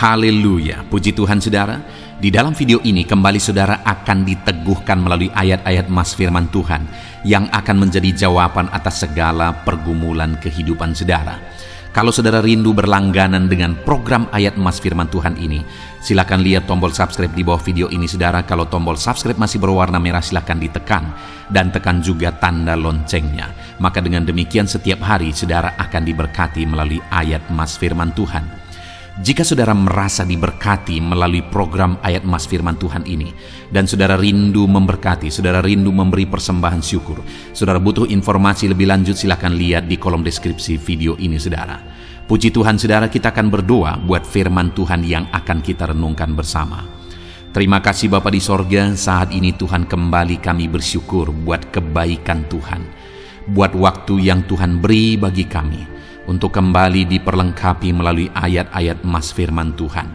Haleluya, puji Tuhan saudara. Di dalam video ini kembali saudara akan diteguhkan melalui ayat-ayat Mas firman Tuhan yang akan menjadi jawaban atas segala pergumulan kehidupan saudara. Kalau saudara rindu berlangganan dengan program ayat Mas firman Tuhan ini, silakan lihat tombol subscribe di bawah video ini saudara. Kalau tombol subscribe masih berwarna merah, silakan ditekan dan tekan juga tanda loncengnya. Maka dengan demikian setiap hari saudara akan diberkati melalui ayat Mas firman Tuhan. Jika saudara merasa diberkati melalui program ayat Mas firman Tuhan ini, dan saudara rindu memberkati, saudara rindu memberi persembahan syukur, saudara butuh informasi lebih lanjut, silakan lihat di kolom deskripsi video ini saudara. Puji Tuhan saudara, kita akan berdoa buat firman Tuhan yang akan kita renungkan bersama. Terima kasih Bapa di sorga, saat ini Tuhan kembali kami bersyukur buat kebaikan Tuhan, buat waktu yang Tuhan beri bagi kami untuk kembali diperlengkapi melalui ayat-ayat Mas firman Tuhan.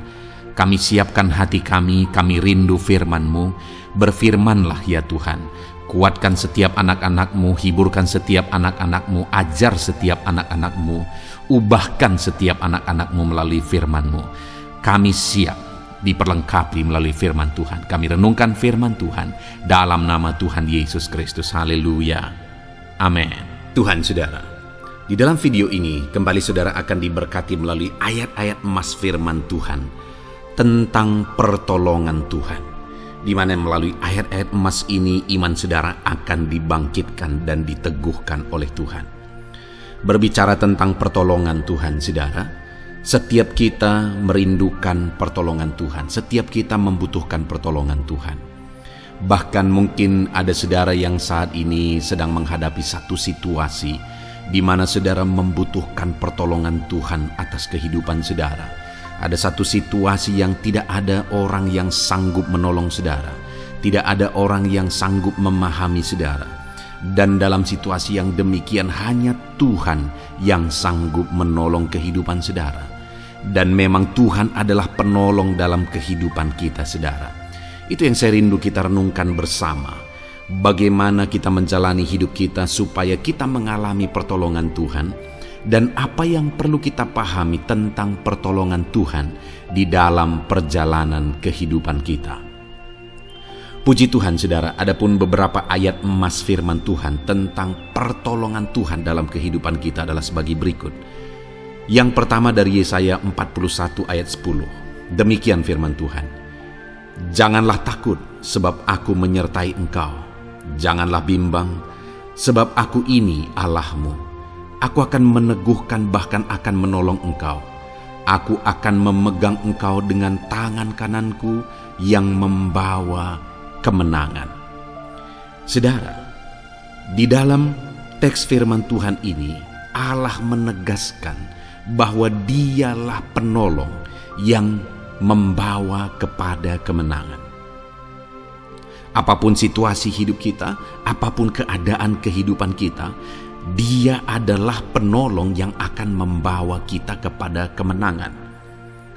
Kami siapkan hati kami rindu firman-Mu. Berfirmanlah ya Tuhan. Kuatkan setiap anak-anak-Mu, hiburkan setiap anak-anak-Mu, ajar setiap anak-anak-Mu, ubahkan setiap anak-anak-Mu melalui firman-Mu. Kami siap diperlengkapi melalui firman Tuhan. Kami renungkan firman Tuhan dalam nama Tuhan Yesus Kristus. Haleluya. Amin. Tuhan saudara, di dalam video ini, kembali saudara akan diberkati melalui ayat-ayat Mas firman Tuhan tentang pertolongan Tuhan. Di mana melalui ayat-ayat emas ini, iman saudara akan dibangkitkan dan diteguhkan oleh Tuhan. Berbicara tentang pertolongan Tuhan saudara, setiap kita merindukan pertolongan Tuhan. Setiap kita membutuhkan pertolongan Tuhan. Bahkan mungkin ada saudara yang saat ini sedang menghadapi satu situasi di mana saudara membutuhkan pertolongan Tuhan atas kehidupan saudara. Ada satu situasi yang tidak ada orang yang sanggup menolong saudara. Tidak ada orang yang sanggup memahami saudara. Dan dalam situasi yang demikian hanya Tuhan yang sanggup menolong kehidupan saudara. Dan memang Tuhan adalah penolong dalam kehidupan kita saudara. Itu yang saya rindu kita renungkan bersama. Bagaimana kita menjalani hidup kita supaya kita mengalami pertolongan Tuhan, dan apa yang perlu kita pahami tentang pertolongan Tuhan di dalam perjalanan kehidupan kita. Puji Tuhan saudara, adapun beberapa ayat emas firman Tuhan tentang pertolongan Tuhan dalam kehidupan kita adalah sebagai berikut. Yang pertama dari Yesaya 41 ayat 10. Demikian firman Tuhan. Janganlah takut, sebab aku menyertai engkau. Janganlah bimbang, sebab aku ini Allahmu. Aku akan meneguhkan, bahkan akan menolong engkau. Aku akan memegang engkau dengan tangan kananku yang membawa kemenangan. Saudara, di dalam teks firman Tuhan ini, Allah menegaskan bahwa Dialah penolong yang membawa kepada kemenangan. Apapun situasi hidup kita, apapun keadaan kehidupan kita, Dia adalah penolong yang akan membawa kita kepada kemenangan.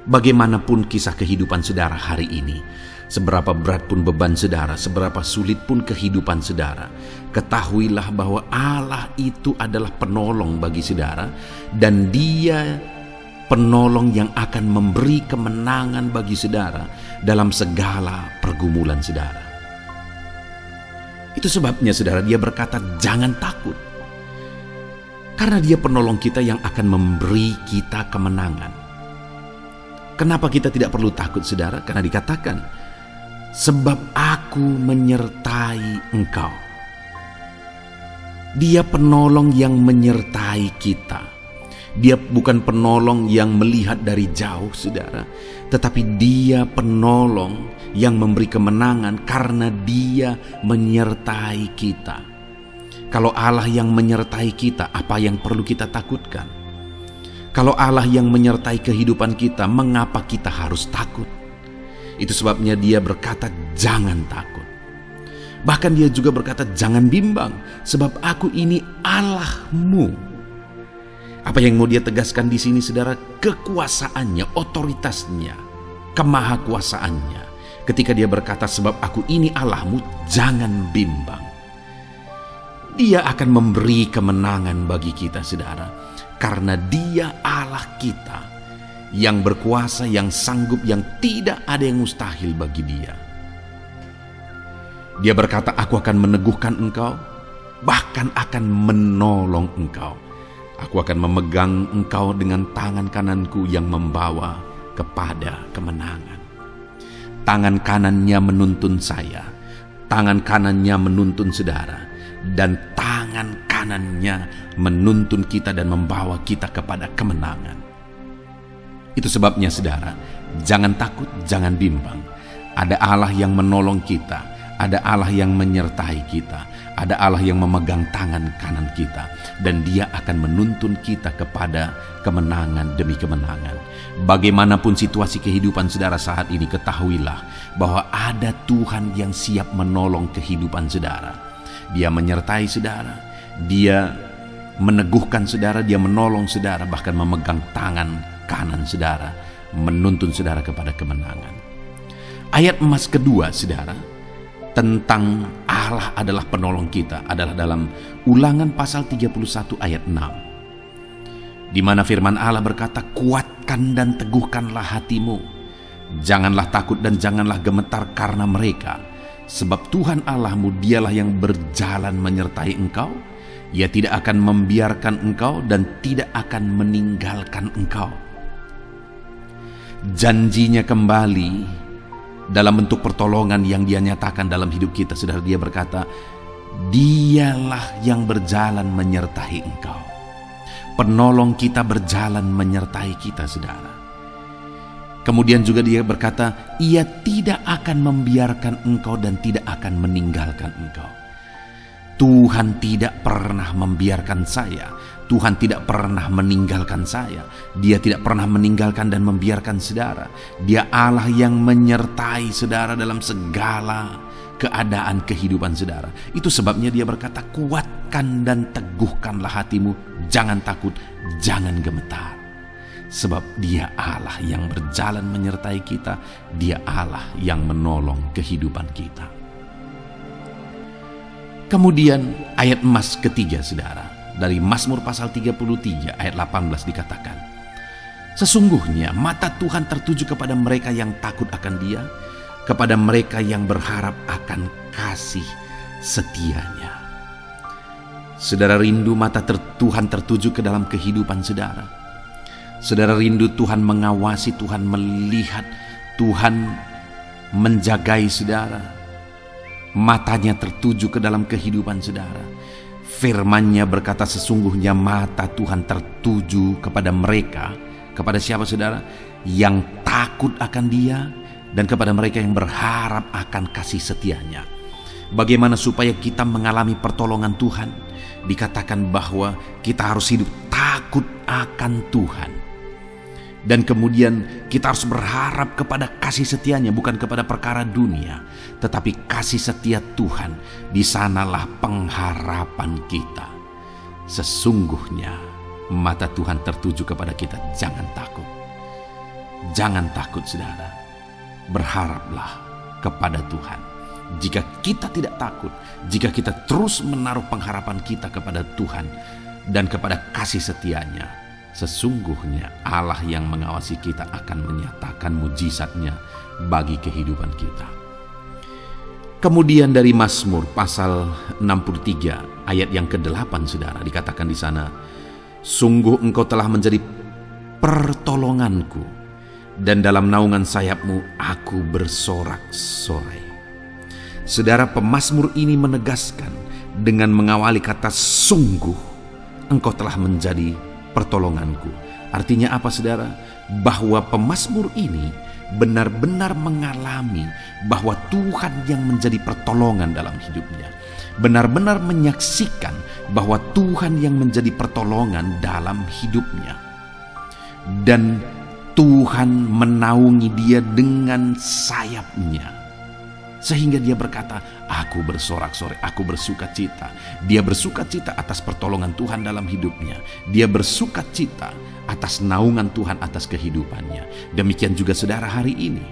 Bagaimanapun kisah kehidupan saudara hari ini, seberapa berat pun beban saudara, seberapa sulit pun kehidupan saudara, ketahuilah bahwa Allah itu adalah penolong bagi saudara, dan Dia penolong yang akan memberi kemenangan bagi saudara dalam segala pergumulan saudara. Itu sebabnya saudara, Dia berkata jangan takut. Karena Dia penolong kita yang akan memberi kita kemenangan. Kenapa kita tidak perlu takut saudara? Karena dikatakan, sebab aku menyertai engkau. Dia penolong yang menyertai kita. Dia bukan penolong yang melihat dari jauh saudara, tetapi Dia penolong yang memberi kemenangan karena Dia menyertai kita. Kalau Allah yang menyertai kita, apa yang perlu kita takutkan? Kalau Allah yang menyertai kehidupan kita, mengapa kita harus takut? Itu sebabnya Dia berkata jangan takut. Bahkan Dia juga berkata jangan bimbang, sebab aku ini Allahmu. Apa yang mau Dia tegaskan di sini saudara? Kekuasaannya, otoritasnya, kemahakuasaannya. Ketika Dia berkata sebab aku ini Allahmu, jangan bimbang. Dia akan memberi kemenangan bagi kita saudara, karena Dia Allah kita yang berkuasa, yang sanggup, yang tidak ada yang mustahil bagi Dia. Dia berkata, aku akan meneguhkan engkau, bahkan akan menolong engkau. Aku akan memegang engkau dengan tangan kananku yang membawa kepada kemenangan. Tangan kanannya menuntun saya, tangan kanannya menuntun saudara, dan tangan kanannya menuntun kita dan membawa kita kepada kemenangan. Itu sebabnya saudara, jangan takut, jangan bimbang. Ada Allah yang menolong kita, ada Allah yang menyertai kita, ada Allah yang memegang tangan kanan kita, dan Dia akan menuntun kita kepada kemenangan demi kemenangan. Bagaimanapun situasi kehidupan saudara saat ini, ketahuilah bahwa ada Tuhan yang siap menolong kehidupan saudara. Dia menyertai saudara, Dia meneguhkan saudara, Dia menolong saudara, bahkan memegang tangan kanan saudara, menuntun saudara kepada kemenangan. Ayat emas kedua saudara, tentang Allah adalah penolong kita, adalah dalam Ulangan pasal 31 ayat 6, di mana firman Allah berkata, kuatkan dan teguhkanlah hatimu, janganlah takut dan janganlah gemetar karena mereka, sebab Tuhan Allahmu Dialah yang berjalan menyertai engkau. Ia tidak akan membiarkan engkau dan tidak akan meninggalkan engkau. Janjinya kembali dalam bentuk pertolongan yang Dia nyatakan dalam hidup kita. Saudara, Dia berkata, Dialah yang berjalan menyertai engkau. Penolong kita berjalan menyertai kita, saudara. Kemudian juga Dia berkata, Ia tidak akan membiarkan engkau dan tidak akan meninggalkan engkau. Tuhan tidak pernah membiarkan saya, Tuhan tidak pernah meninggalkan saya. Dia tidak pernah meninggalkan dan membiarkan saudara. Dia Allah yang menyertai saudara dalam segala keadaan kehidupan saudara. Itu sebabnya Dia berkata, kuatkan dan teguhkanlah hatimu, jangan takut, jangan gemetar. Sebab Dia Allah yang berjalan menyertai kita, Dia Allah yang menolong kehidupan kita. Kemudian ayat emas ketiga saudara, dari Mazmur pasal 33 ayat 18 dikatakan, sesungguhnya mata Tuhan tertuju kepada mereka yang takut akan Dia, kepada mereka yang berharap akan kasih setianya. Saudara rindu mata Tuhan tertuju ke dalam kehidupan saudara. Saudara rindu Tuhan mengawasi, Tuhan melihat, Tuhan menjagai saudara. Matanya tertuju ke dalam kehidupan saudara. Firman-Nya berkata, sesungguhnya mata Tuhan tertuju kepada mereka. Kepada siapa saudara? Yang takut akan Dia, dan kepada mereka yang berharap akan kasih setianya. Bagaimana supaya kita mengalami pertolongan Tuhan? Dikatakan bahwa kita harus hidup takut akan Tuhan. Dan kemudian kita harus berharap kepada kasih setianya, bukan kepada perkara dunia, tetapi kasih setia Tuhan. Di sanalah pengharapan kita. Sesungguhnya mata Tuhan tertuju kepada kita. Jangan takut. Jangan takut saudara. Berharaplah kepada Tuhan. Jika kita tidak takut, jika kita terus menaruh pengharapan kita kepada Tuhan dan kepada kasih setianya, sesungguhnya Allah yang mengawasi kita akan menyatakan mujizatnya bagi kehidupan kita. Kemudian dari Mazmur pasal 63 ayat yang ke-8 saudara, dikatakan di sana, sungguh engkau telah menjadi pertolonganku, dan dalam naungan sayapmu aku bersorak-sorai. Saudara, pemazmur ini menegaskan dengan mengawali kata sungguh, engkau telah menjadi pertolonganku. Artinya apa saudara? Bahwa pemazmur ini benar-benar mengalami bahwa Tuhan yang menjadi pertolongan dalam hidupnya. Benar-benar menyaksikan bahwa Tuhan yang menjadi pertolongan dalam hidupnya. Dan Tuhan menaungi dia dengan sayapnya. Sehingga dia berkata, aku bersorak-sorai, aku bersuka cita. Dia bersuka cita atas pertolongan Tuhan dalam hidupnya. Dia bersuka cita atas naungan Tuhan atas kehidupannya. Demikian juga saudara hari ini.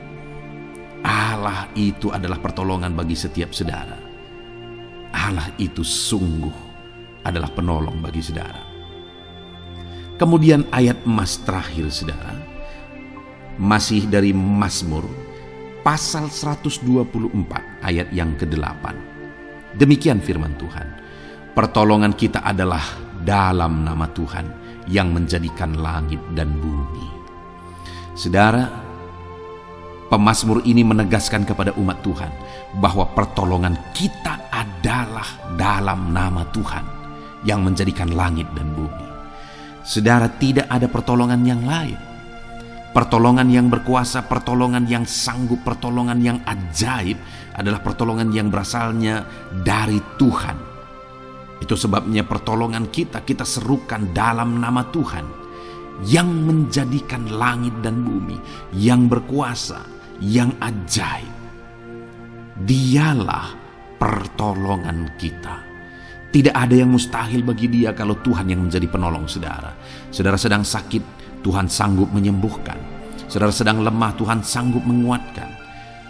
Allah itu adalah pertolongan bagi setiap saudara. Allah itu sungguh adalah penolong bagi saudara. Kemudian ayat emas terakhir saudara, masih dari Mazmur pasal 124 ayat yang ke-8. Demikian firman Tuhan, pertolongan kita adalah dalam nama Tuhan yang menjadikan langit dan bumi. Saudara, pemazmur ini menegaskan kepada umat Tuhan bahwa pertolongan kita adalah dalam nama Tuhan yang menjadikan langit dan bumi. Saudara, tidak ada pertolongan yang lain. Pertolongan yang berkuasa, pertolongan yang sanggup, pertolongan yang ajaib adalah pertolongan yang berasalnya dari Tuhan. Itu sebabnya pertolongan kita serukan dalam nama Tuhan yang menjadikan langit dan bumi, yang berkuasa, yang ajaib. Dialah pertolongan kita. Tidak ada yang mustahil bagi Dia kalau Tuhan yang menjadi penolong saudara. Saudara sedang sakit, Tuhan sanggup menyembuhkan. Saudara sedang lemah, Tuhan sanggup menguatkan.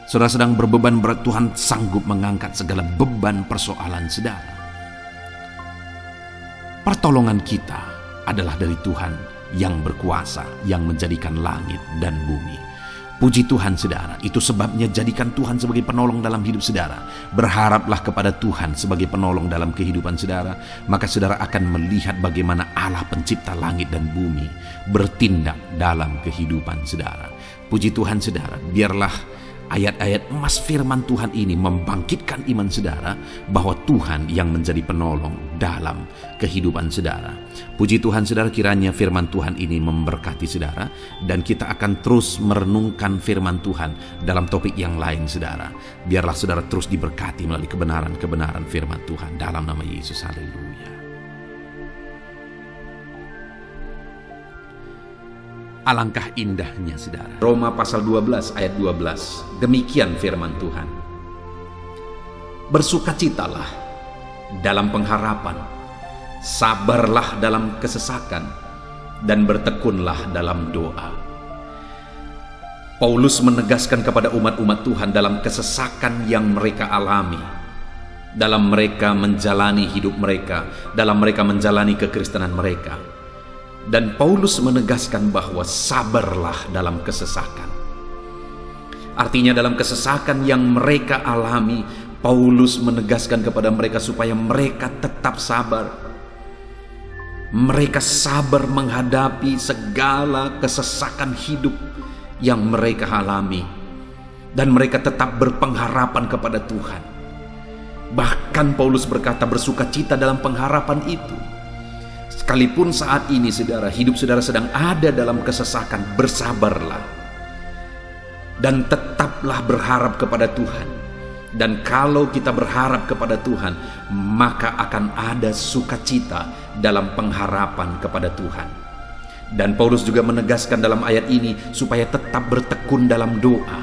Saudara sedang berbeban berat, Tuhan sanggup mengangkat segala beban persoalan saudara. Pertolongan kita adalah dari Tuhan yang berkuasa, yang menjadikan langit dan bumi. Puji Tuhan saudara, itu sebabnya jadikan Tuhan sebagai penolong dalam hidup saudara. Berharaplah kepada Tuhan sebagai penolong dalam kehidupan saudara, maka saudara akan melihat bagaimana Allah pencipta langit dan bumi bertindak dalam kehidupan saudara. Puji Tuhan saudara, biarlah ayat-ayat emas firman Tuhan ini membangkitkan iman saudara bahwa Tuhan yang menjadi penolong dalam kehidupan saudara. Puji Tuhan saudara, kiranya firman Tuhan ini memberkati saudara, dan kita akan terus merenungkan firman Tuhan dalam topik yang lain saudara. Biarlah saudara terus diberkati melalui kebenaran-kebenaran firman Tuhan dalam nama Yesus. Haleluya. Alangkah indahnya saudara. Roma pasal 12 ayat 12. Demikian firman Tuhan. Bersukacitalah dalam pengharapan, sabarlah dalam kesesakan, dan bertekunlah dalam doa. Paulus menegaskan kepada umat-umat Tuhan dalam kesesakan yang mereka alami, dalam mereka menjalani hidup mereka, dalam mereka menjalani kekristenan mereka. Dan Paulus menegaskan bahwa sabarlah dalam kesesakan. Artinya dalam kesesakan yang mereka alami, Paulus menegaskan kepada mereka supaya mereka tetap sabar. Mereka sabar menghadapi segala kesesakan hidup yang mereka alami. Dan mereka tetap berpengharapan kepada Tuhan. Bahkan Paulus berkata bersukacita dalam pengharapan itu. Sekalipun saat ini saudara, hidup saudara sedang ada dalam kesesakan, bersabarlah. Dan tetaplah berharap kepada Tuhan. Dan kalau kita berharap kepada Tuhan, maka akan ada sukacita dalam pengharapan kepada Tuhan. Dan Paulus juga menegaskan dalam ayat ini supaya tetap bertekun dalam doa.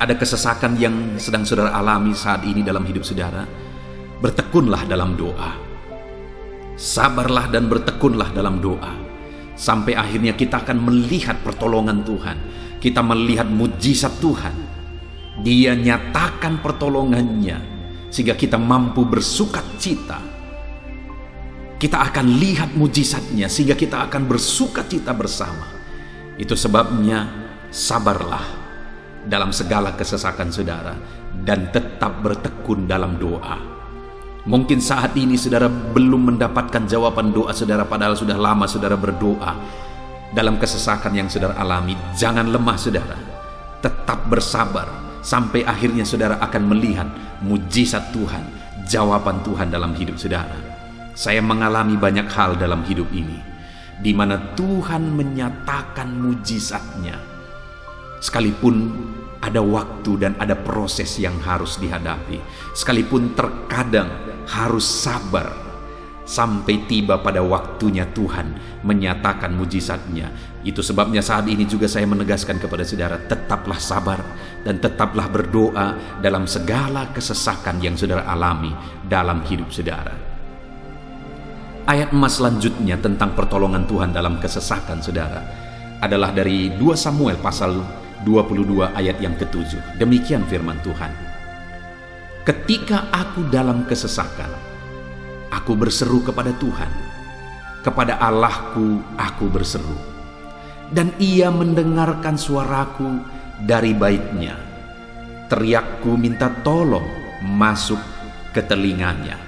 Ada kesesakan yang sedang saudara alami saat ini dalam hidup saudara, bertekunlah dalam doa. Sabarlah dan bertekunlah dalam doa. Sampai akhirnya kita akan melihat pertolongan Tuhan. Kita melihat mujizat Tuhan. Dia nyatakan pertolongannya sehingga kita mampu bersukacita. Kita akan lihat mujizatnya sehingga kita akan bersukacita bersama. Itu sebabnya sabarlah dalam segala kesesakan saudara, dan tetap bertekun dalam doa. Mungkin saat ini saudara belum mendapatkan jawaban doa saudara, padahal sudah lama saudara berdoa dalam kesesakan yang saudara alami. Jangan lemah saudara, tetap bersabar sampai akhirnya saudara akan melihat mujizat Tuhan, jawaban Tuhan dalam hidup saudara. Saya mengalami banyak hal dalam hidup ini di mana Tuhan menyatakan mujizatnya, sekalipun ada waktu dan ada proses yang harus dihadapi, sekalipun terkadang harus sabar sampai tiba pada waktunya Tuhan menyatakan mujizatnya. Itu sebabnya saat ini juga saya menegaskan kepada saudara, tetaplah sabar dan tetaplah berdoa dalam segala kesesakan yang saudara alami dalam hidup saudara. Ayat emas selanjutnya tentang pertolongan Tuhan dalam kesesakan saudara adalah dari 2 Samuel pasal 22 ayat yang ke-7. Demikian firman Tuhan. Ketika aku dalam kesesakan, aku berseru kepada Tuhan. Kepada Allahku aku berseru. dan ia mendengarkan suaraku dari baitnya. Teriakku minta tolong masuk ke telinganya.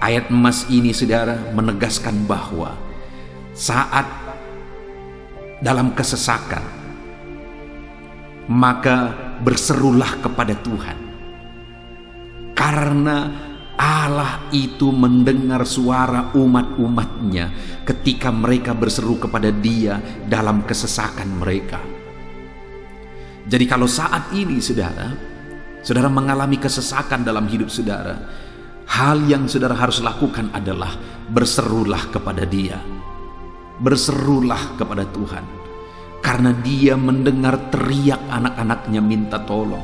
Ayat emas ini, saudara, menegaskan bahwa saat dalam kesesakan, maka berserulah kepada Tuhan, karena Allah itu mendengar suara umat-umatnya ketika mereka berseru kepada Dia dalam kesesakan mereka. Jadi kalau saat ini saudara mengalami kesesakan dalam hidup saudara, hal yang saudara harus lakukan adalah berserulah kepada Dia. Berserulah kepada Tuhan, karena Dia mendengar teriak anak-anaknya minta tolong.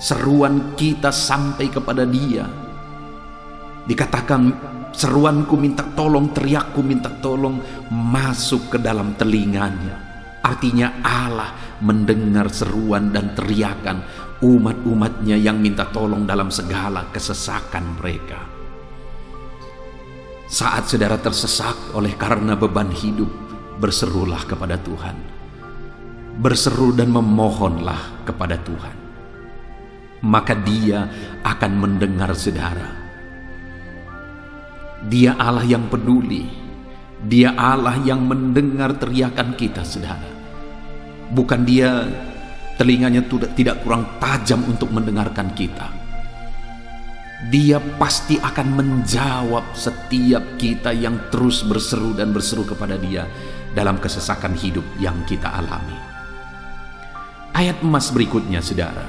Seruan kita sampai kepada Dia. Dikatakan, seruanku minta tolong, teriakku minta tolong masuk ke dalam telinganya. Artinya Allah mendengar seruan dan teriakan umat-umatnya yang minta tolong dalam segala kesesakan mereka. Saat saudara tersesak oleh karena beban hidup, berserulah kepada Tuhan. Berseru dan memohonlah kepada Tuhan, maka Dia akan mendengar saudara. Dia Allah yang peduli. Dia Allah yang mendengar teriakan kita, saudara. Bukan Dia telinganya tidak kurang tajam untuk mendengarkan kita. Dia pasti akan menjawab setiap kita yang terus berseru dan berseru kepada Dia dalam kesesakan hidup yang kita alami. Ayat emas berikutnya, saudara,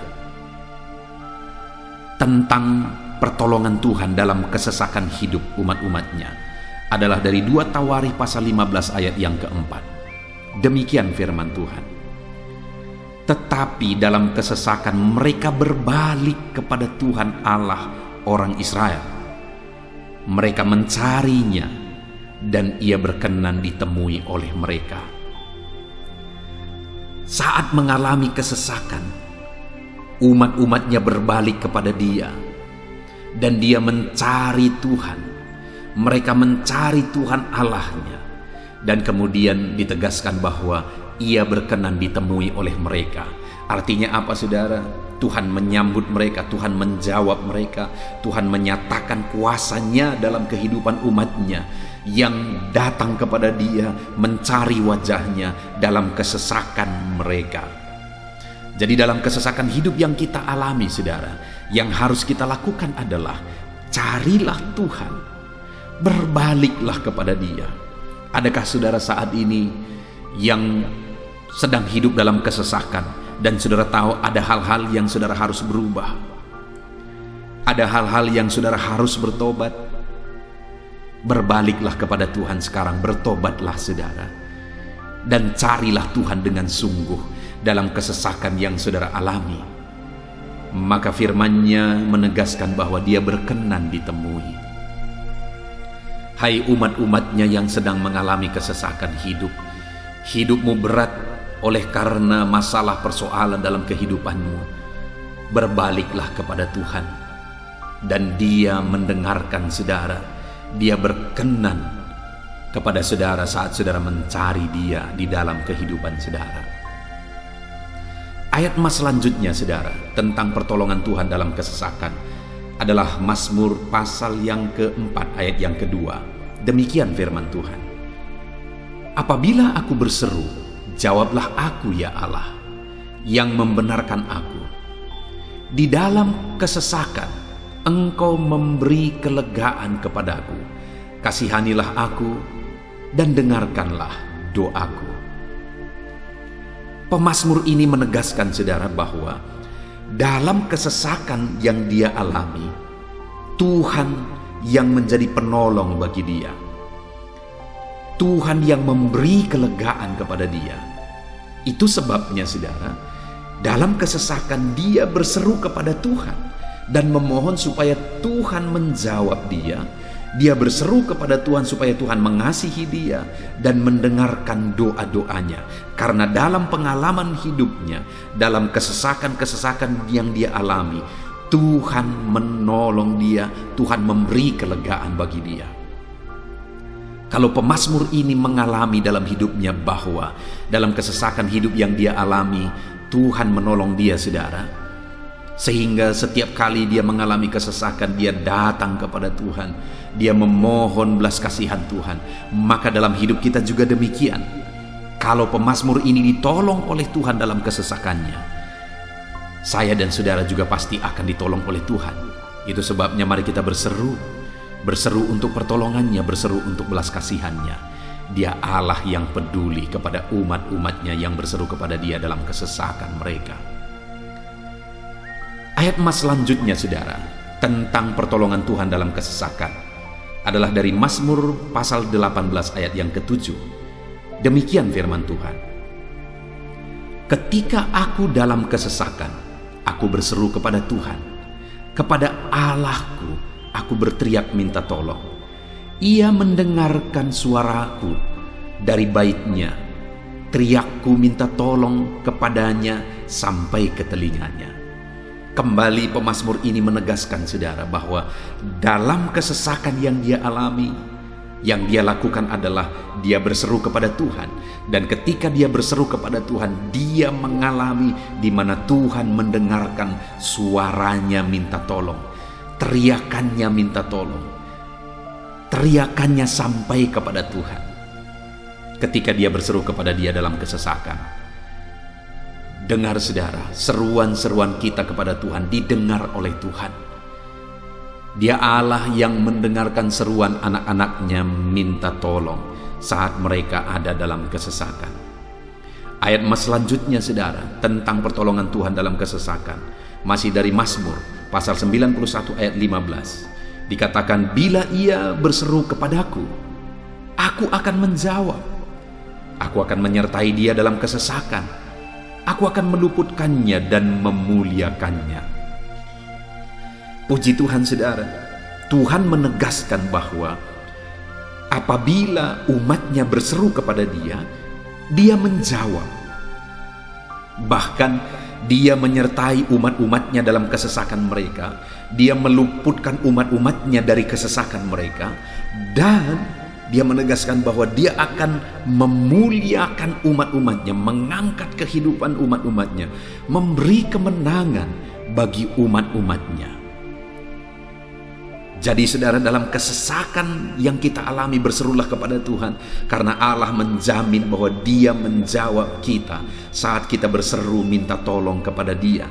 tentang pertolongan Tuhan dalam kesesakan hidup umat-umatnya adalah dari 2 Tawarikh pasal 15 ayat yang keempat. Demikian firman Tuhan. Tetapi dalam kesesakan mereka berbalik kepada Tuhan Allah orang Israel. Mereka mencarinya dan Ia berkenan ditemui oleh mereka. Saat mengalami kesesakan, umat-umatnya berbalik kepada Dia, dan Dia mencari Tuhan. Mereka mencari Tuhan Allahnya, dan kemudian ditegaskan bahwa Ia berkenan ditemui oleh mereka. Artinya apa, saudara? Tuhan menyambut mereka, Tuhan menjawab mereka, Tuhan menyatakan kuasa-Nya dalam kehidupan umatnya yang datang kepada Dia, mencari wajah-Nya dalam kesesakan mereka. Jadi dalam kesesakan hidup yang kita alami, saudara, yang harus kita lakukan adalah carilah Tuhan, berbaliklah kepada Dia. Adakah saudara saat ini yang sedang hidup dalam kesesakan dan saudara tahu ada hal-hal yang saudara harus berubah? Ada hal-hal yang saudara harus bertobat? Berbaliklah kepada Tuhan sekarang, bertobatlah saudara, dan carilah Tuhan dengan sungguh dalam kesesakan yang saudara alami. Maka firman-Nya menegaskan bahwa Dia berkenan ditemui. Hai umat-umat-Nya yang sedang mengalami kesesakan hidup, hidupmu berat oleh karena masalah persoalan dalam kehidupanmu, berbaliklah kepada Tuhan, dan Dia mendengarkan saudara. Dia berkenan kepada saudara saat saudara mencari Dia di dalam kehidupan saudara. Ayat emas selanjutnya, saudara, tentang pertolongan Tuhan dalam kesesakan adalah Mazmur pasal yang keempat ayat yang kedua. Demikian firman Tuhan. Apabila aku berseru, jawablah aku ya Allah, yang membenarkan aku. Di dalam kesesakan, Engkau memberi kelegaan kepadaku. Kasihanilah aku dan dengarkanlah doaku. Pemazmur ini menegaskan saudara bahwa dalam kesesakan yang dia alami, Tuhan yang menjadi penolong bagi dia. Tuhan yang memberi kelegaan kepada dia. Itu sebabnya saudara, dalam kesesakan dia berseru kepada Tuhan dan memohon supaya Tuhan menjawab dia. Dia berseru kepada Tuhan supaya Tuhan mengasihi dia dan mendengarkan doa-doanya. Karena dalam pengalaman hidupnya, dalam kesesakan-kesesakan yang dia alami, Tuhan menolong dia, Tuhan memberi kelegaan bagi dia. Kalau pemazmur ini mengalami dalam hidupnya bahwa dalam kesesakan hidup yang dia alami, Tuhan menolong dia, saudara, sehingga setiap kali dia mengalami kesesakan, dia datang kepada Tuhan, dia memohon belas kasihan Tuhan. Maka dalam hidup kita juga demikian. Kalau pemazmur ini ditolong oleh Tuhan dalam kesesakannya, saya dan saudara juga pasti akan ditolong oleh Tuhan. Itu sebabnya mari kita berseru untuk pertolongannya, berseru untuk belas kasihannya. Dia Allah yang peduli kepada umat-umatnya yang berseru kepada dia dalam kesesakan mereka. Ayat emas selanjutnya, saudara, tentang pertolongan Tuhan dalam kesesakan adalah dari Mazmur pasal 18 ayat yang ke-7. Demikian firman Tuhan. Ketika aku dalam kesesakan, aku berseru kepada Tuhan, kepada Allahku aku berteriak minta tolong. Ia mendengarkan suaraku dari baitnya, teriakku minta tolong kepadanya sampai ke telinganya. Kembali pemazmur ini menegaskan, saudara, bahwa dalam kesesakan yang dia alami, yang dia lakukan adalah dia berseru kepada Tuhan. Dan ketika dia berseru kepada Tuhan, dia mengalami di mana Tuhan mendengarkan suaranya minta tolong, teriakannya minta tolong, teriakannya sampai kepada Tuhan. Ketika dia berseru kepada dia dalam kesesakan, dengar, saudara, seruan-seruan kita kepada Tuhan didengar oleh Tuhan. Dia Allah yang mendengarkan seruan anak-anaknya minta tolong saat mereka ada dalam kesesakan. Ayat selanjutnya, saudara, tentang pertolongan Tuhan dalam kesesakan, masih dari Mazmur pasal 91 ayat 15. Dikatakan, bila ia berseru kepadaku, aku akan menjawab. Aku akan menyertai dia dalam kesesakan. Aku akan meluputkannya dan memuliakannya. Puji Tuhan, saudara, Tuhan menegaskan bahwa apabila umatnya berseru kepada dia, dia menjawab. Bahkan dia menyertai umat-umatnya dalam kesesakan mereka. Dia meluputkan umat-umatnya dari kesesakan mereka. Dan dia menegaskan bahwa dia akan memuliakan umat-umatnya, mengangkat kehidupan umat-umatnya, memberi kemenangan bagi umat-umatnya. Jadi, saudara, dalam kesesakan yang kita alami, berserulah kepada Tuhan, karena Allah menjamin bahwa dia menjawab kita saat kita berseru minta tolong kepada dia.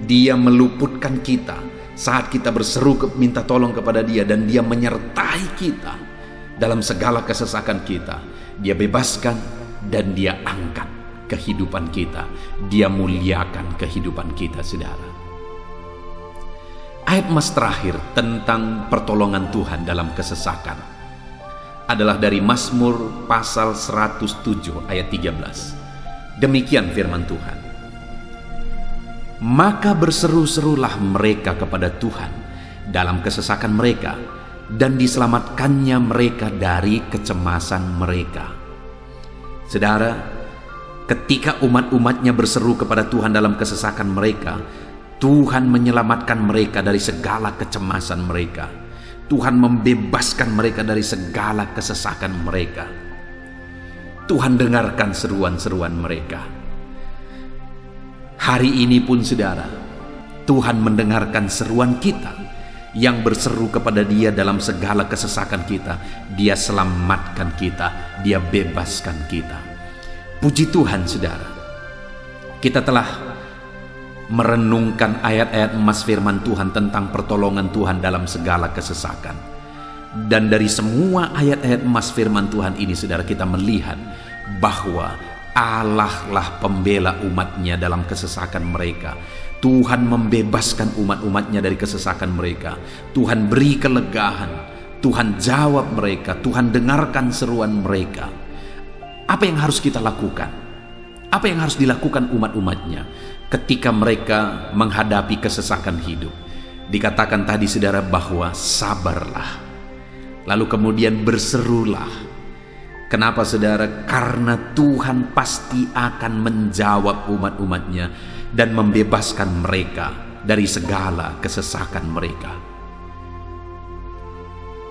Dia meluputkan kita saat kita berseru minta tolong kepada dia, dan dia menyertai kita dalam segala kesesakan kita. Dia bebaskan dan dia angkat kehidupan kita. Dia muliakan kehidupan kita, saudara. Ayat emas terakhir tentang pertolongan Tuhan dalam kesesakan adalah dari Mazmur pasal 107 ayat 13. Demikian firman Tuhan. Maka berseru-serulah mereka kepada Tuhan dalam kesesakan mereka, dan diselamatkannya mereka dari kecemasan mereka. Saudara, ketika umat-umatnya berseru kepada Tuhan dalam kesesakan mereka, Tuhan menyelamatkan mereka dari segala kecemasan mereka. Tuhan membebaskan mereka dari segala kesesakan mereka. Tuhan dengarkan seruan-seruan mereka. Hari ini pun, saudara, Tuhan mendengarkan seruan kita yang berseru kepada dia dalam segala kesesakan kita. Dia selamatkan kita, dia bebaskan kita. Puji Tuhan, saudara. Kita telah merenungkan ayat-ayat emas firman Tuhan tentang pertolongan Tuhan dalam segala kesesakan. Dan dari semua ayat-ayat emas firman Tuhan ini, saudara, kita melihat bahwa Allah lah pembela umatnya dalam kesesakan mereka. Tuhan membebaskan umat-umatnya dari kesesakan mereka. Tuhan beri kelegaan. Tuhan jawab mereka. Tuhan dengarkan seruan mereka. Apa yang harus kita lakukan? Apa yang harus dilakukan umat-umatnya ketika mereka menghadapi kesesakan hidup? Dikatakan tadi, saudara, bahwa sabarlah. Lalu kemudian berserulah. Kenapa, saudara? Karena Tuhan pasti akan menjawab umat-umatnya dan membebaskan mereka dari segala kesesakan mereka.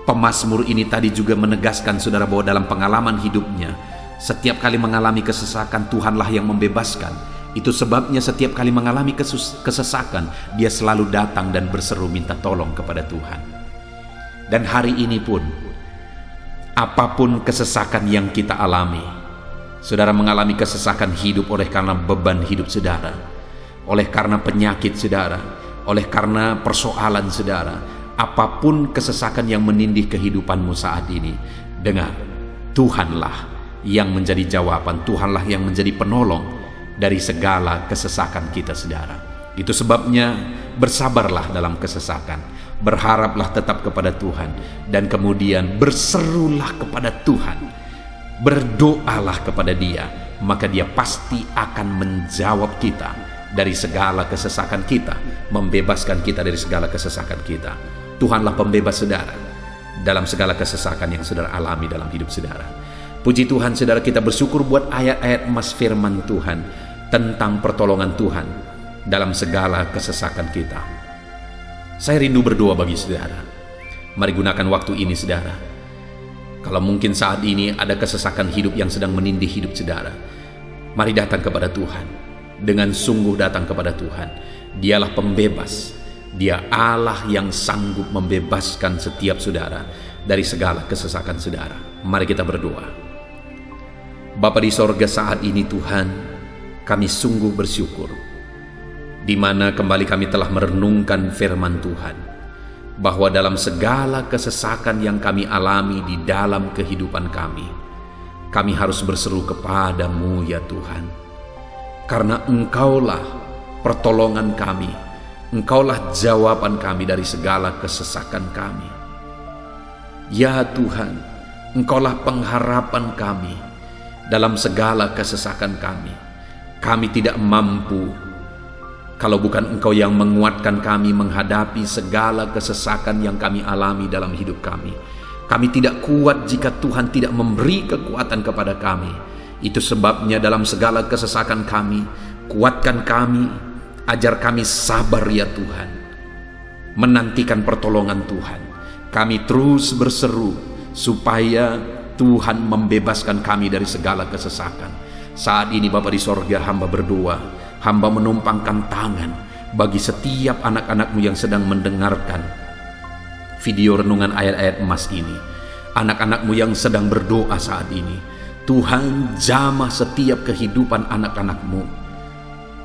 Pemazmur ini tadi juga menegaskan saudara bahwa dalam pengalaman hidupnya, setiap kali mengalami kesesakan, Tuhanlah yang membebaskan. Itu sebabnya setiap kali mengalami kesesakan, dia selalu datang dan berseru minta tolong kepada Tuhan. Dan hari ini pun, apapun kesesakan yang kita alami, saudara mengalami kesesakan hidup oleh karena beban hidup saudara, oleh karena penyakit saudara, oleh karena persoalan saudara, apapun kesesakan yang menindih kehidupanmu saat ini, dengar, Tuhanlah yang menjadi jawaban, Tuhanlah yang menjadi penolong dari segala kesesakan kita saudara. Itu sebabnya bersabarlah dalam kesesakan, berharaplah tetap kepada Tuhan, dan kemudian berserulah kepada Tuhan, berdoalah kepada Dia, maka Dia pasti akan menjawab kita dari segala kesesakan kita, membebaskan kita dari segala kesesakan kita. Tuhanlah pembebas saudara dalam segala kesesakan yang saudara alami dalam hidup saudara. Puji Tuhan saudara, kita bersyukur buat ayat-ayat emas firman Tuhan tentang pertolongan Tuhan dalam segala kesesakan kita. Saya rindu berdoa bagi saudara. Mari gunakan waktu ini saudara. Kalau mungkin saat ini ada kesesakan hidup yang sedang menindih hidup saudara, mari datang kepada Tuhan. Dengan sungguh datang kepada Tuhan. Dialah pembebas. Dia Allah yang sanggup membebaskan setiap saudara dari segala kesesakan saudara. Mari kita berdoa. Bapa di sorga, saat ini Tuhan, kami sungguh bersyukur di mana kembali kami telah merenungkan firman Tuhan, bahwa dalam segala kesesakan yang kami alami di dalam kehidupan kami harus berseru kepadamu ya Tuhan. Karena Engkaulah pertolongan kami, Engkaulah jawaban kami dari segala kesesakan kami. Ya Tuhan, Engkaulah pengharapan kami dalam segala kesesakan kami. Kami tidak mampu kalau bukan Engkau yang menguatkan kami menghadapi segala kesesakan yang kami alami dalam hidup kami. Kami tidak kuat jika Tuhan tidak memberi kekuatan kepada kami. Itu sebabnya dalam segala kesesakan kami, kuatkan kami, ajar kami sabar ya Tuhan, menantikan pertolongan Tuhan. Kami terus berseru supaya Tuhan membebaskan kami dari segala kesesakan. Saat ini Bapa di sorga, hamba berdoa, hamba menumpangkan tangan bagi setiap anak-anak-Mu yang sedang mendengarkan video renungan ayat-ayat emas ini. Anak-anak-Mu yang sedang berdoa saat ini, Tuhan, jamah setiap kehidupan anak-anak-Mu.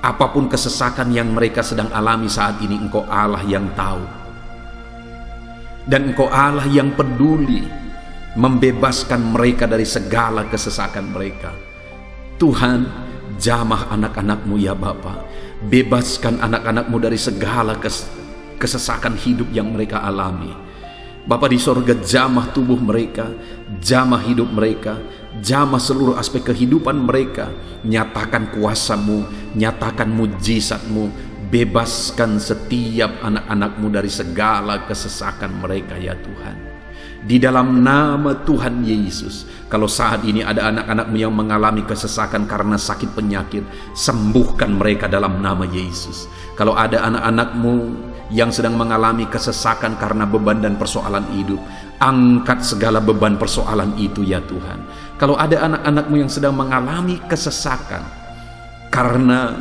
Apapun kesesakan yang mereka sedang alami saat ini, Engkau Allah yang tahu. Dan Engkau Allah yang peduli membebaskan mereka dari segala kesesakan mereka. Tuhan, jamah anak-anak-Mu ya Bapa. Bebaskan anak-anak-Mu dari segala kesesakan hidup yang mereka alami. Bapa di sorga, jamah tubuh mereka, jamah hidup mereka, jamah seluruh aspek kehidupan mereka. Nyatakan kuasa-Mu, nyatakan mujizat-Mu, bebaskan setiap anak-anak-Mu dari segala kesesakan mereka ya Tuhan. Di dalam nama Tuhan Yesus, kalau saat ini ada anak-anak-Mu yang mengalami kesesakan karena sakit penyakit, sembuhkan mereka dalam nama Yesus. Kalau ada anak-anak-Mu yang sedang mengalami kesesakan karena beban dan persoalan hidup, angkat segala beban persoalan itu ya Tuhan. Kalau ada anak-anak-Mu yang sedang mengalami kesesakan karena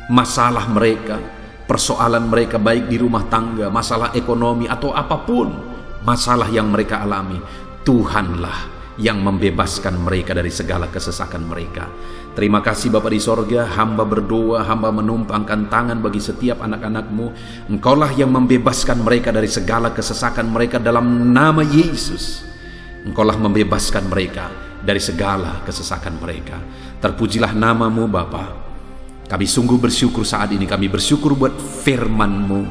masalah mereka, persoalan mereka baik di rumah tangga, masalah ekonomi atau apapun masalah yang mereka alami, Tuhanlah yang membebaskan mereka dari segala kesesakan mereka. Terima kasih Bapa di sorga, hamba berdoa, hamba menumpangkan tangan bagi setiap anak-anak-Mu. Engkaulah yang membebaskan mereka dari segala kesesakan mereka dalam nama Yesus. Engkaulah membebaskan mereka dari segala kesesakan mereka. Terpujilah nama-Mu Bapa. Kami sungguh bersyukur saat ini, kami bersyukur buat firman-Mu,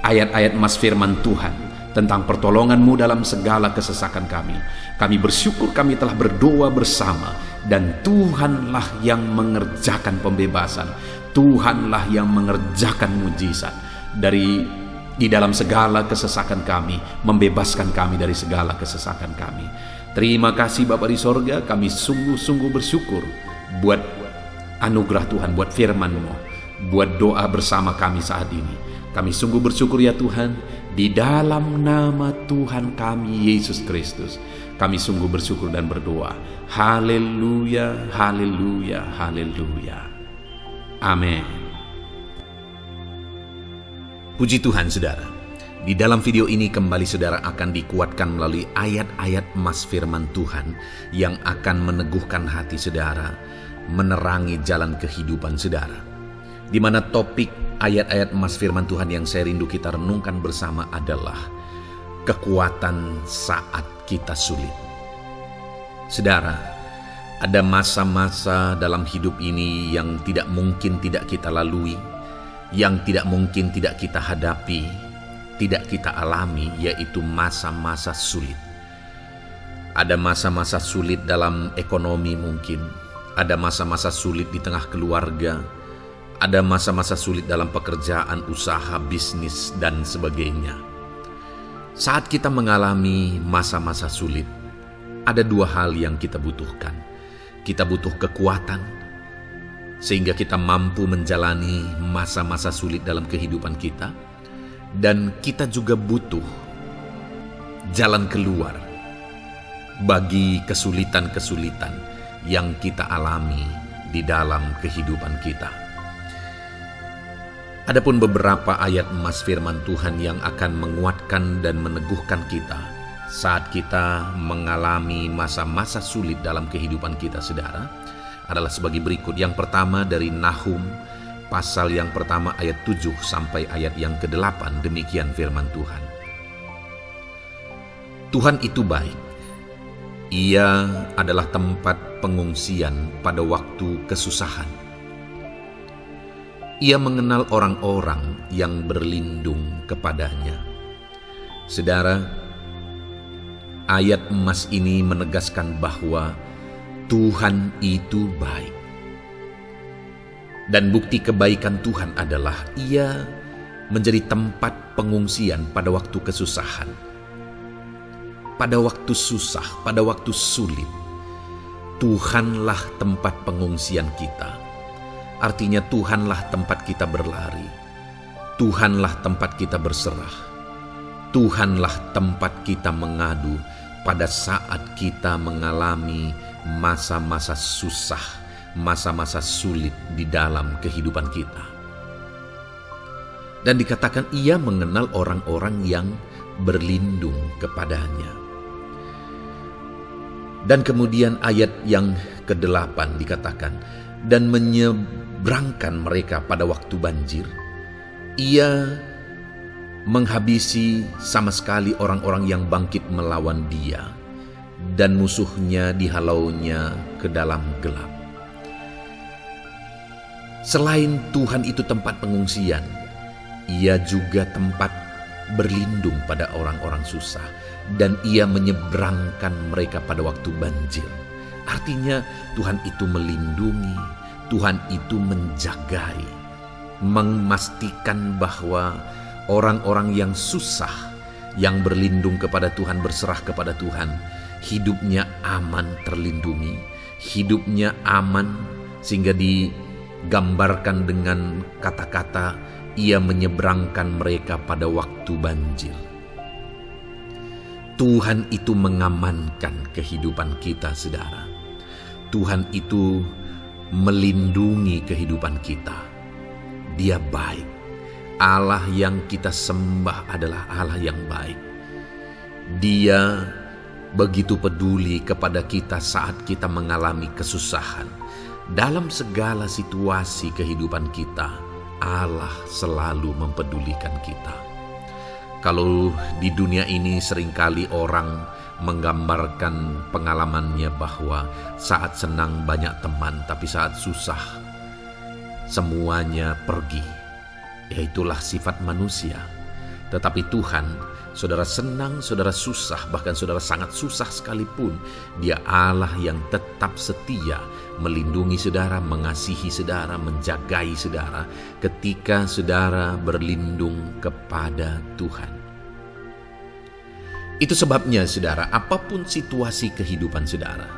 ayat-ayat emas firman Tuhan tentang pertolongan-Mu dalam segala kesesakan kami. Kami bersyukur kami telah berdoa bersama, dan Tuhanlah yang mengerjakan pembebasan, Tuhanlah yang mengerjakan mujizat di dalam segala kesesakan kami, membebaskan kami dari segala kesesakan kami. Terima kasih Bapa di sorga, kami sungguh-sungguh bersyukur buat anugerah Tuhan, buat firman-Mu, buat doa bersama kami saat ini. Kami sungguh bersyukur ya Tuhan, di dalam nama Tuhan kami Yesus Kristus, kami sungguh bersyukur dan berdoa. Haleluya, haleluya, haleluya. Amin. Puji Tuhan saudara, di dalam video ini kembali saudara akan dikuatkan melalui ayat-ayat emas firman Tuhan yang akan meneguhkan hati saudara, menerangi jalan kehidupan saudara. Di mana topik ayat-ayat emas firman Tuhan yang saya rindu kita renungkan bersama adalah kekuatan saat kita sulit. Saudara, ada masa-masa dalam hidup ini yang tidak mungkin tidak kita lalui, yang tidak mungkin tidak kita hadapi, tidak kita alami, yaitu masa-masa sulit. Ada masa-masa sulit dalam ekonomi mungkin, ada masa-masa sulit di tengah keluarga, ada masa-masa sulit dalam pekerjaan, usaha, bisnis, dan sebagainya. Saat kita mengalami masa-masa sulit, ada dua hal yang kita butuhkan. Kita butuh kekuatan, sehingga kita mampu menjalani masa-masa sulit dalam kehidupan kita. Dan kita juga butuh jalan keluar bagi kesulitan-kesulitan yang kita alami di dalam kehidupan kita. Adapun beberapa ayat emas firman Tuhan yang akan menguatkan dan meneguhkan kita saat kita mengalami masa-masa sulit dalam kehidupan kita saudara, adalah sebagai berikut. Yang pertama dari Nahum pasal yang pertama ayat 7 sampai ayat yang ke-8, demikian firman Tuhan. Tuhan itu baik. Ia adalah tempat pengungsian pada waktu kesusahan. Ia mengenal orang-orang yang berlindung kepadanya. Saudara, ayat emas ini menegaskan bahwa Tuhan itu baik. Dan bukti kebaikan Tuhan adalah Ia menjadi tempat pengungsian pada waktu kesusahan. Pada waktu susah, pada waktu sulit, Tuhanlah tempat pengungsian kita. Artinya Tuhanlah tempat kita berlari. Tuhanlah tempat kita berserah. Tuhanlah tempat kita mengadu pada saat kita mengalami masa-masa susah, masa-masa sulit di dalam kehidupan kita. Dan dikatakan Ia mengenal orang-orang yang berlindung kepadanya. Dan kemudian ayat yang ke-8 dikatakan, dan menyeberangkan mereka pada waktu banjir. Ia menghabisi sama sekali orang-orang yang bangkit melawan Dia, dan musuhnya dihalaunya ke dalam gelap. Selain Tuhan itu tempat pengungsian, Ia juga tempat berlindung pada orang-orang susah, dan Ia menyeberangkan mereka pada waktu banjir. Artinya Tuhan itu melindungi, Tuhan itu menjagai, memastikan bahwa orang-orang yang susah, yang berlindung kepada Tuhan, berserah kepada Tuhan, hidupnya aman, terlindungi, hidupnya aman, sehingga digambarkan dengan kata-kata Ia menyeberangkan mereka pada waktu banjir. Tuhan itu mengamankan kehidupan kita, saudara. Tuhan itu melindungi kehidupan kita. Dia baik. Allah yang kita sembah adalah Allah yang baik. Dia begitu peduli kepada kita saat kita mengalami kesusahan. Dalam segala situasi kehidupan kita, Allah selalu mempedulikan kita. Kalau di dunia ini seringkali orang menggambarkan pengalamannya bahwa saat senang banyak teman, tapi saat susah semuanya pergi. Ya, itulah sifat manusia. Tetapi Tuhan, saudara senang, saudara susah, bahkan saudara sangat susah sekalipun, Dia Allah yang tetap setia melindungi saudara, mengasihi saudara, menjagai saudara ketika saudara berlindung kepada Tuhan. Itu sebabnya saudara, apapun situasi kehidupan saudara,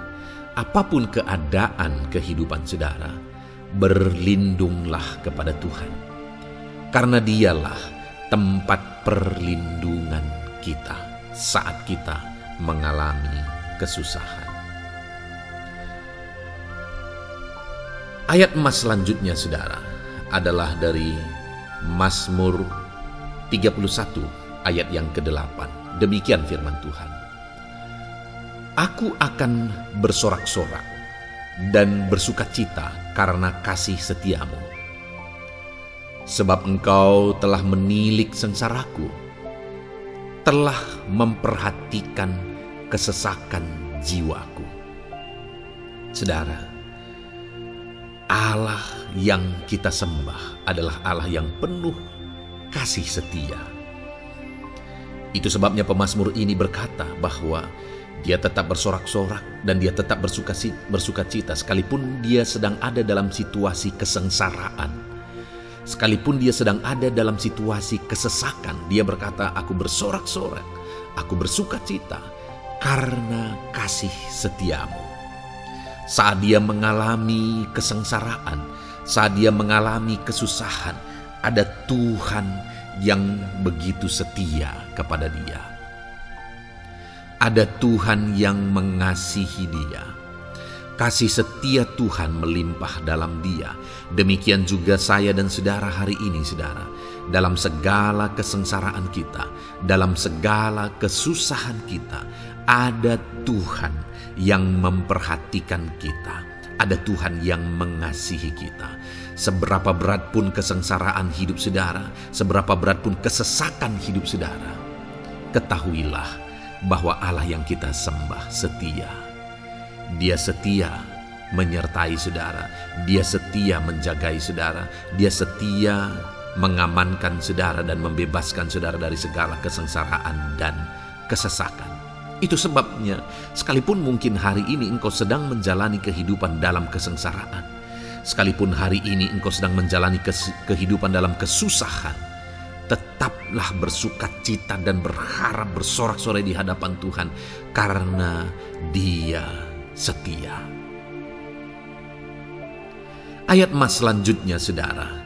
apapun keadaan kehidupan saudara, berlindunglah kepada Tuhan. Karena Dialah tempat perlindungan kita saat kita mengalami kesusahan. Ayat emas selanjutnya, saudara, adalah dari Mazmur 31 ayat yang ke-8. Demikian firman Tuhan. Aku akan bersorak-sorak dan bersukacita karena kasih setiamu. Sebab engkau telah menilik sengsaraku, telah memperhatikan kesesakan jiwaku. Saudara, Allah yang kita sembah adalah Allah yang penuh kasih setia. Itu sebabnya pemazmur ini berkata bahwa dia tetap bersorak-sorak dan dia tetap bersukacita sekalipun dia sedang ada dalam situasi kesengsaraan. Sekalipun dia sedang ada dalam situasi kesesakan, dia berkata, aku bersorak-sorak, aku bersukacita karena kasih setiamu. Saat dia mengalami kesengsaraan, saat dia mengalami kesusahan, ada Tuhan yang begitu setia kepada dia. Ada Tuhan yang mengasihi dia. Kasih setia Tuhan melimpah dalam dia. Demikian juga saya dan saudara hari ini, saudara. Dalam segala kesengsaraan kita, dalam segala kesusahan kita, ada Tuhan yang memperhatikan kita. Ada Tuhan yang mengasihi kita. Seberapa berat pun kesengsaraan hidup saudara, seberapa berat pun kesesakan hidup saudara, ketahuilah bahwa Allah yang kita sembah setia. Dia setia menyertai saudara, dia setia menjagai saudara, dia setia mengamankan saudara dan membebaskan saudara dari segala kesengsaraan dan kesesakan. Itu sebabnya, sekalipun mungkin hari ini engkau sedang menjalani kehidupan dalam kesengsaraan, sekalipun hari ini engkau sedang menjalani kehidupan dalam kesusahan, tetaplah bersukacita dan berharap bersorak-sorai di hadapan Tuhan karena Dia setia. Ayat emas selanjutnya, saudara,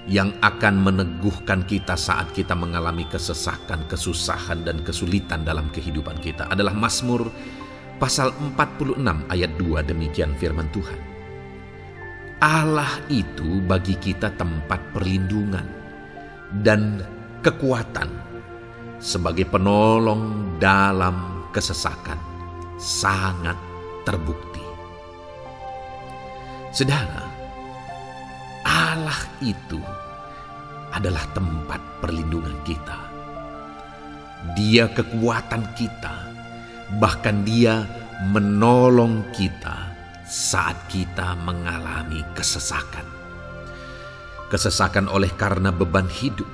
yang akan meneguhkan kita saat kita mengalami kesesakan, kesusahan, dan kesulitan dalam kehidupan kita adalah Mazmur pasal 46 ayat 2. Demikian firman Tuhan. Allah itu bagi kita tempat perlindungan dan kekuatan sebagai penolong dalam kesesakan, sangat terbukti. Saudara, Allah itu adalah tempat perlindungan kita. Dia kekuatan kita, bahkan Dia menolong kita saat kita mengalami kesesakan. Kesesakan oleh karena beban hidup,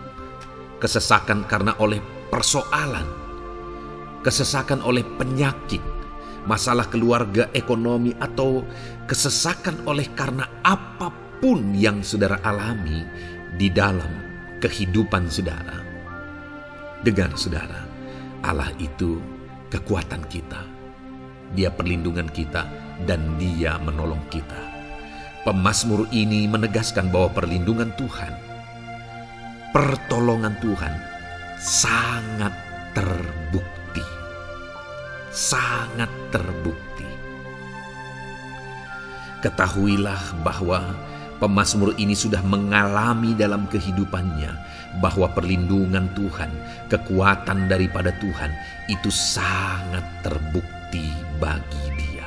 kesesakan karena oleh persoalan, kesesakan oleh penyakit, masalah keluarga, ekonomi, atau kesesakan oleh karena apapun yang saudara alami di dalam kehidupan saudara. Dengar saudara, Allah itu kekuatan kita, Dia perlindungan kita, dan Dia menolong kita. Pemazmur ini menegaskan bahwa perlindungan Tuhan, pertolongan Tuhan sangat terbukti. Sangat terbukti. Ketahuilah bahwa pemazmur ini sudah mengalami dalam kehidupannya bahwa perlindungan Tuhan, kekuatan daripada Tuhan itu sangat terbukti bagi dia.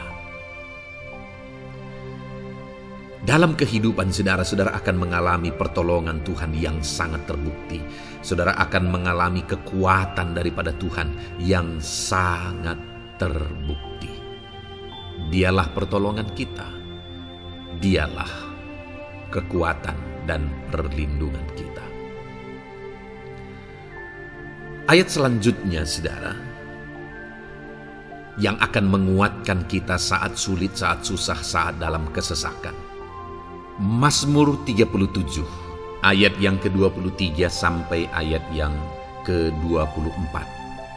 Dalam kehidupan saudara akan mengalami pertolongan Tuhan yang sangat terbukti. Saudara akan mengalami kekuatan daripada Tuhan yang sangat terbukti. Dialah pertolongan kita. Dialah kekuatan dan perlindungan kita. Ayat selanjutnya, saudara, yang akan menguatkan kita saat sulit, saat susah, saat dalam kesesakan. Mazmur 37, ayat yang ke-23 sampai ayat yang ke-24.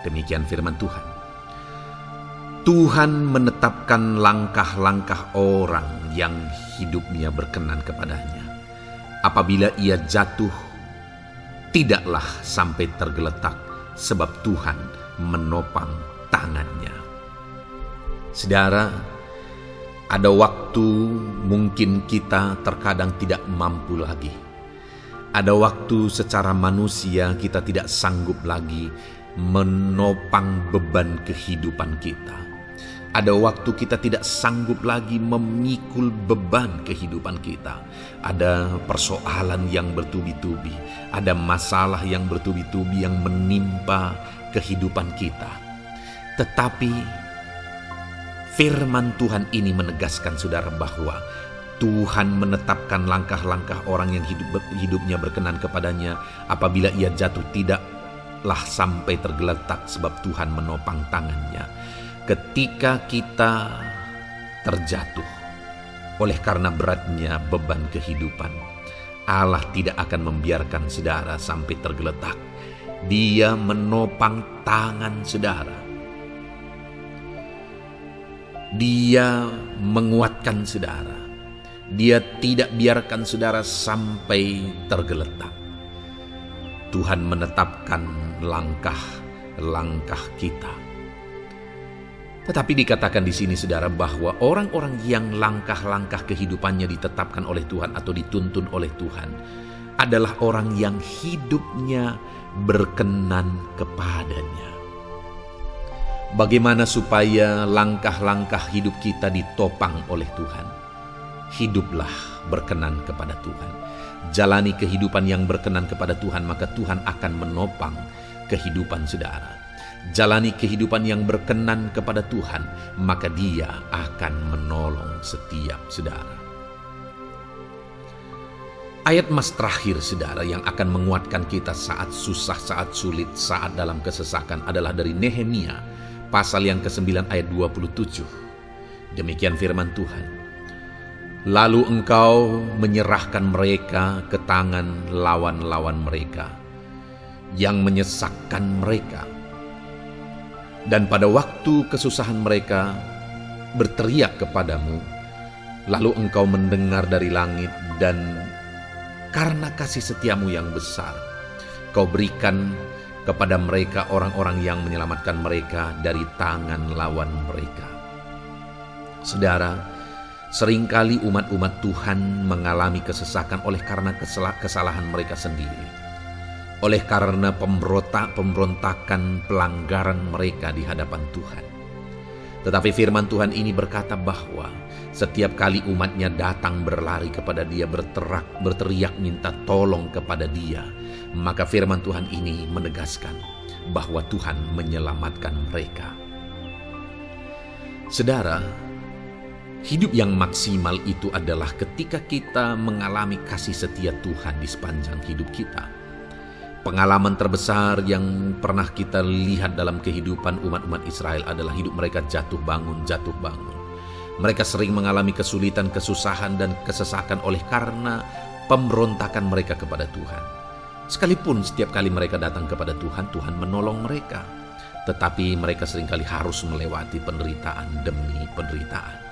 Demikian firman Tuhan. Tuhan menetapkan langkah-langkah orang yang hidupnya berkenan kepadanya. Apabila ia jatuh, tidaklah sampai tergeletak sebab Tuhan menopang tangannya. Saudara, ada waktu mungkin kita terkadang tidak mampu lagi. Ada waktu secara manusia kita tidak sanggup lagi menopang beban kehidupan kita. Ada waktu kita tidak sanggup lagi memikul beban kehidupan kita. Ada persoalan yang bertubi-tubi, ada masalah yang bertubi-tubi yang menimpa kehidupan kita. Tetapi firman Tuhan ini menegaskan saudara bahwa Tuhan menetapkan langkah-langkah orang yang hidupnya berkenan kepadanya. Apabila ia jatuh, tidaklah sampai tergeletak sebab Tuhan menopang tangannya. Ketika kita terjatuh oleh karena beratnya beban kehidupan, Allah tidak akan membiarkan saudara sampai tergeletak. Dia menopang tangan saudara. Dia menguatkan saudara. Dia tidak biarkan saudara sampai tergeletak. Tuhan menetapkan langkah-langkah kita. Tetapi dikatakan di sini saudara bahwa orang-orang yang langkah-langkah kehidupannya ditetapkan oleh Tuhan atau dituntun oleh Tuhan adalah orang yang hidupnya berkenan kepadanya. Bagaimana supaya langkah-langkah hidup kita ditopang oleh Tuhan? Hiduplah berkenan kepada Tuhan. Jalani kehidupan yang berkenan kepada Tuhan, maka Tuhan akan menopang kehidupan saudara. Jalani kehidupan yang berkenan kepada Tuhan, maka Dia akan menolong setiap saudara. Ayat mas terakhir saudara yang akan menguatkan kita saat susah, saat sulit, saat dalam kesesakan adalah dari Nehemia pasal yang ke-9 ayat 27. Demikian firman Tuhan. Lalu engkau menyerahkan mereka ke tangan lawan-lawan mereka yang menyesakkan mereka. Dan pada waktu kesusahan mereka berteriak kepadamu, lalu engkau mendengar dari langit dan karena kasih setiamu yang besar, kau berikan kepada mereka orang-orang yang menyelamatkan mereka dari tangan lawan mereka. Saudara, seringkali umat-umat Tuhan mengalami kesesakan oleh karena kesalahan mereka sendiri. Oleh karena pemberontakan, pelanggaran mereka di hadapan Tuhan. Tetapi firman Tuhan ini berkata bahwa setiap kali umatnya datang berlari kepada Dia, berteriak minta tolong kepada Dia, maka firman Tuhan ini menegaskan bahwa Tuhan menyelamatkan mereka. Saudara, hidup yang maksimal itu adalah ketika kita mengalami kasih setia Tuhan di sepanjang hidup kita. Pengalaman terbesar yang pernah kita lihat dalam kehidupan umat-umat Israel adalah hidup mereka jatuh bangun. Mereka sering mengalami kesulitan, kesusahan, dan kesesakan oleh karena pemberontakan mereka kepada Tuhan. Sekalipun setiap kali mereka datang kepada Tuhan, Tuhan menolong mereka. Tetapi mereka seringkali harus melewati penderitaan demi penderitaan.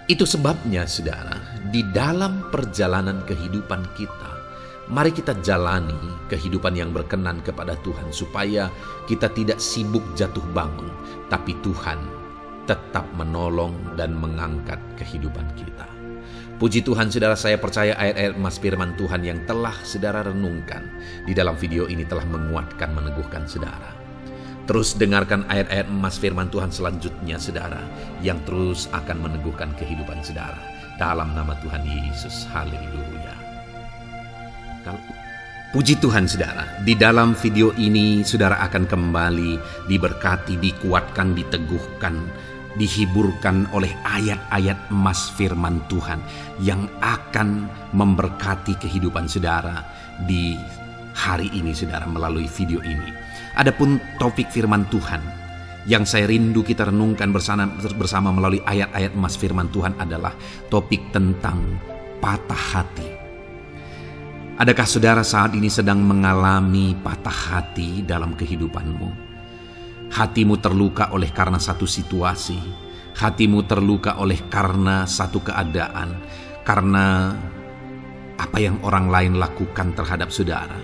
Itu sebabnya, saudara, di dalam perjalanan kehidupan kita, mari kita jalani kehidupan yang berkenan kepada Tuhan supaya kita tidak sibuk jatuh bangun, tapi Tuhan tetap menolong dan mengangkat kehidupan kita. Puji Tuhan saudara, saya percaya ayat-ayat emas firman Tuhan yang telah saudara renungkan di dalam video ini telah menguatkan, meneguhkan saudara. Terus dengarkan ayat-ayat emas firman Tuhan selanjutnya saudara, yang terus akan meneguhkan kehidupan saudara. Dalam nama Tuhan Yesus, haleluya. Puji Tuhan saudara, di dalam video ini saudara akan kembali diberkati, dikuatkan, diteguhkan, dihiburkan oleh ayat-ayat emas firman Tuhan yang akan memberkati kehidupan saudara di hari ini saudara melalui video ini. Adapun topik firman Tuhan yang saya rindu kita renungkan bersama melalui ayat-ayat emas firman Tuhan adalah topik tentang patah hati. Adakah saudara saat ini sedang mengalami patah hati dalam kehidupanmu? Hatimu terluka oleh karena satu situasi, hatimu terluka oleh karena satu keadaan, karena apa yang orang lain lakukan terhadap saudara?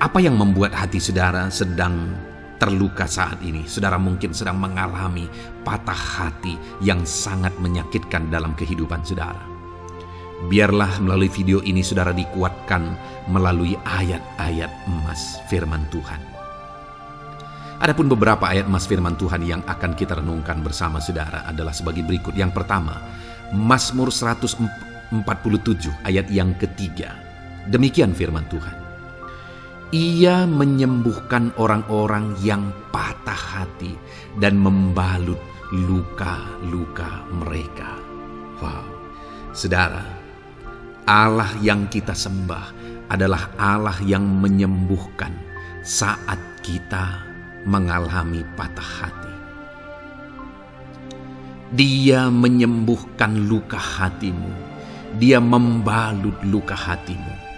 Apa yang membuat hati saudara sedang terluka saat ini? Saudara mungkin sedang mengalami patah hati yang sangat menyakitkan dalam kehidupan saudara. Biarlah melalui video ini saudara dikuatkan melalui ayat-ayat emas firman Tuhan. Adapun beberapa ayat emas firman Tuhan yang akan kita renungkan bersama saudara adalah sebagai berikut. Yang pertama, Mazmur 147 ayat yang ketiga. Demikian firman Tuhan. Ia menyembuhkan orang-orang yang patah hati dan membalut luka-luka mereka. Wow, saudara, Allah yang kita sembah adalah Allah yang menyembuhkan saat kita mengalami patah hati. Dia menyembuhkan luka hatimu. Dia membalut luka hatimu.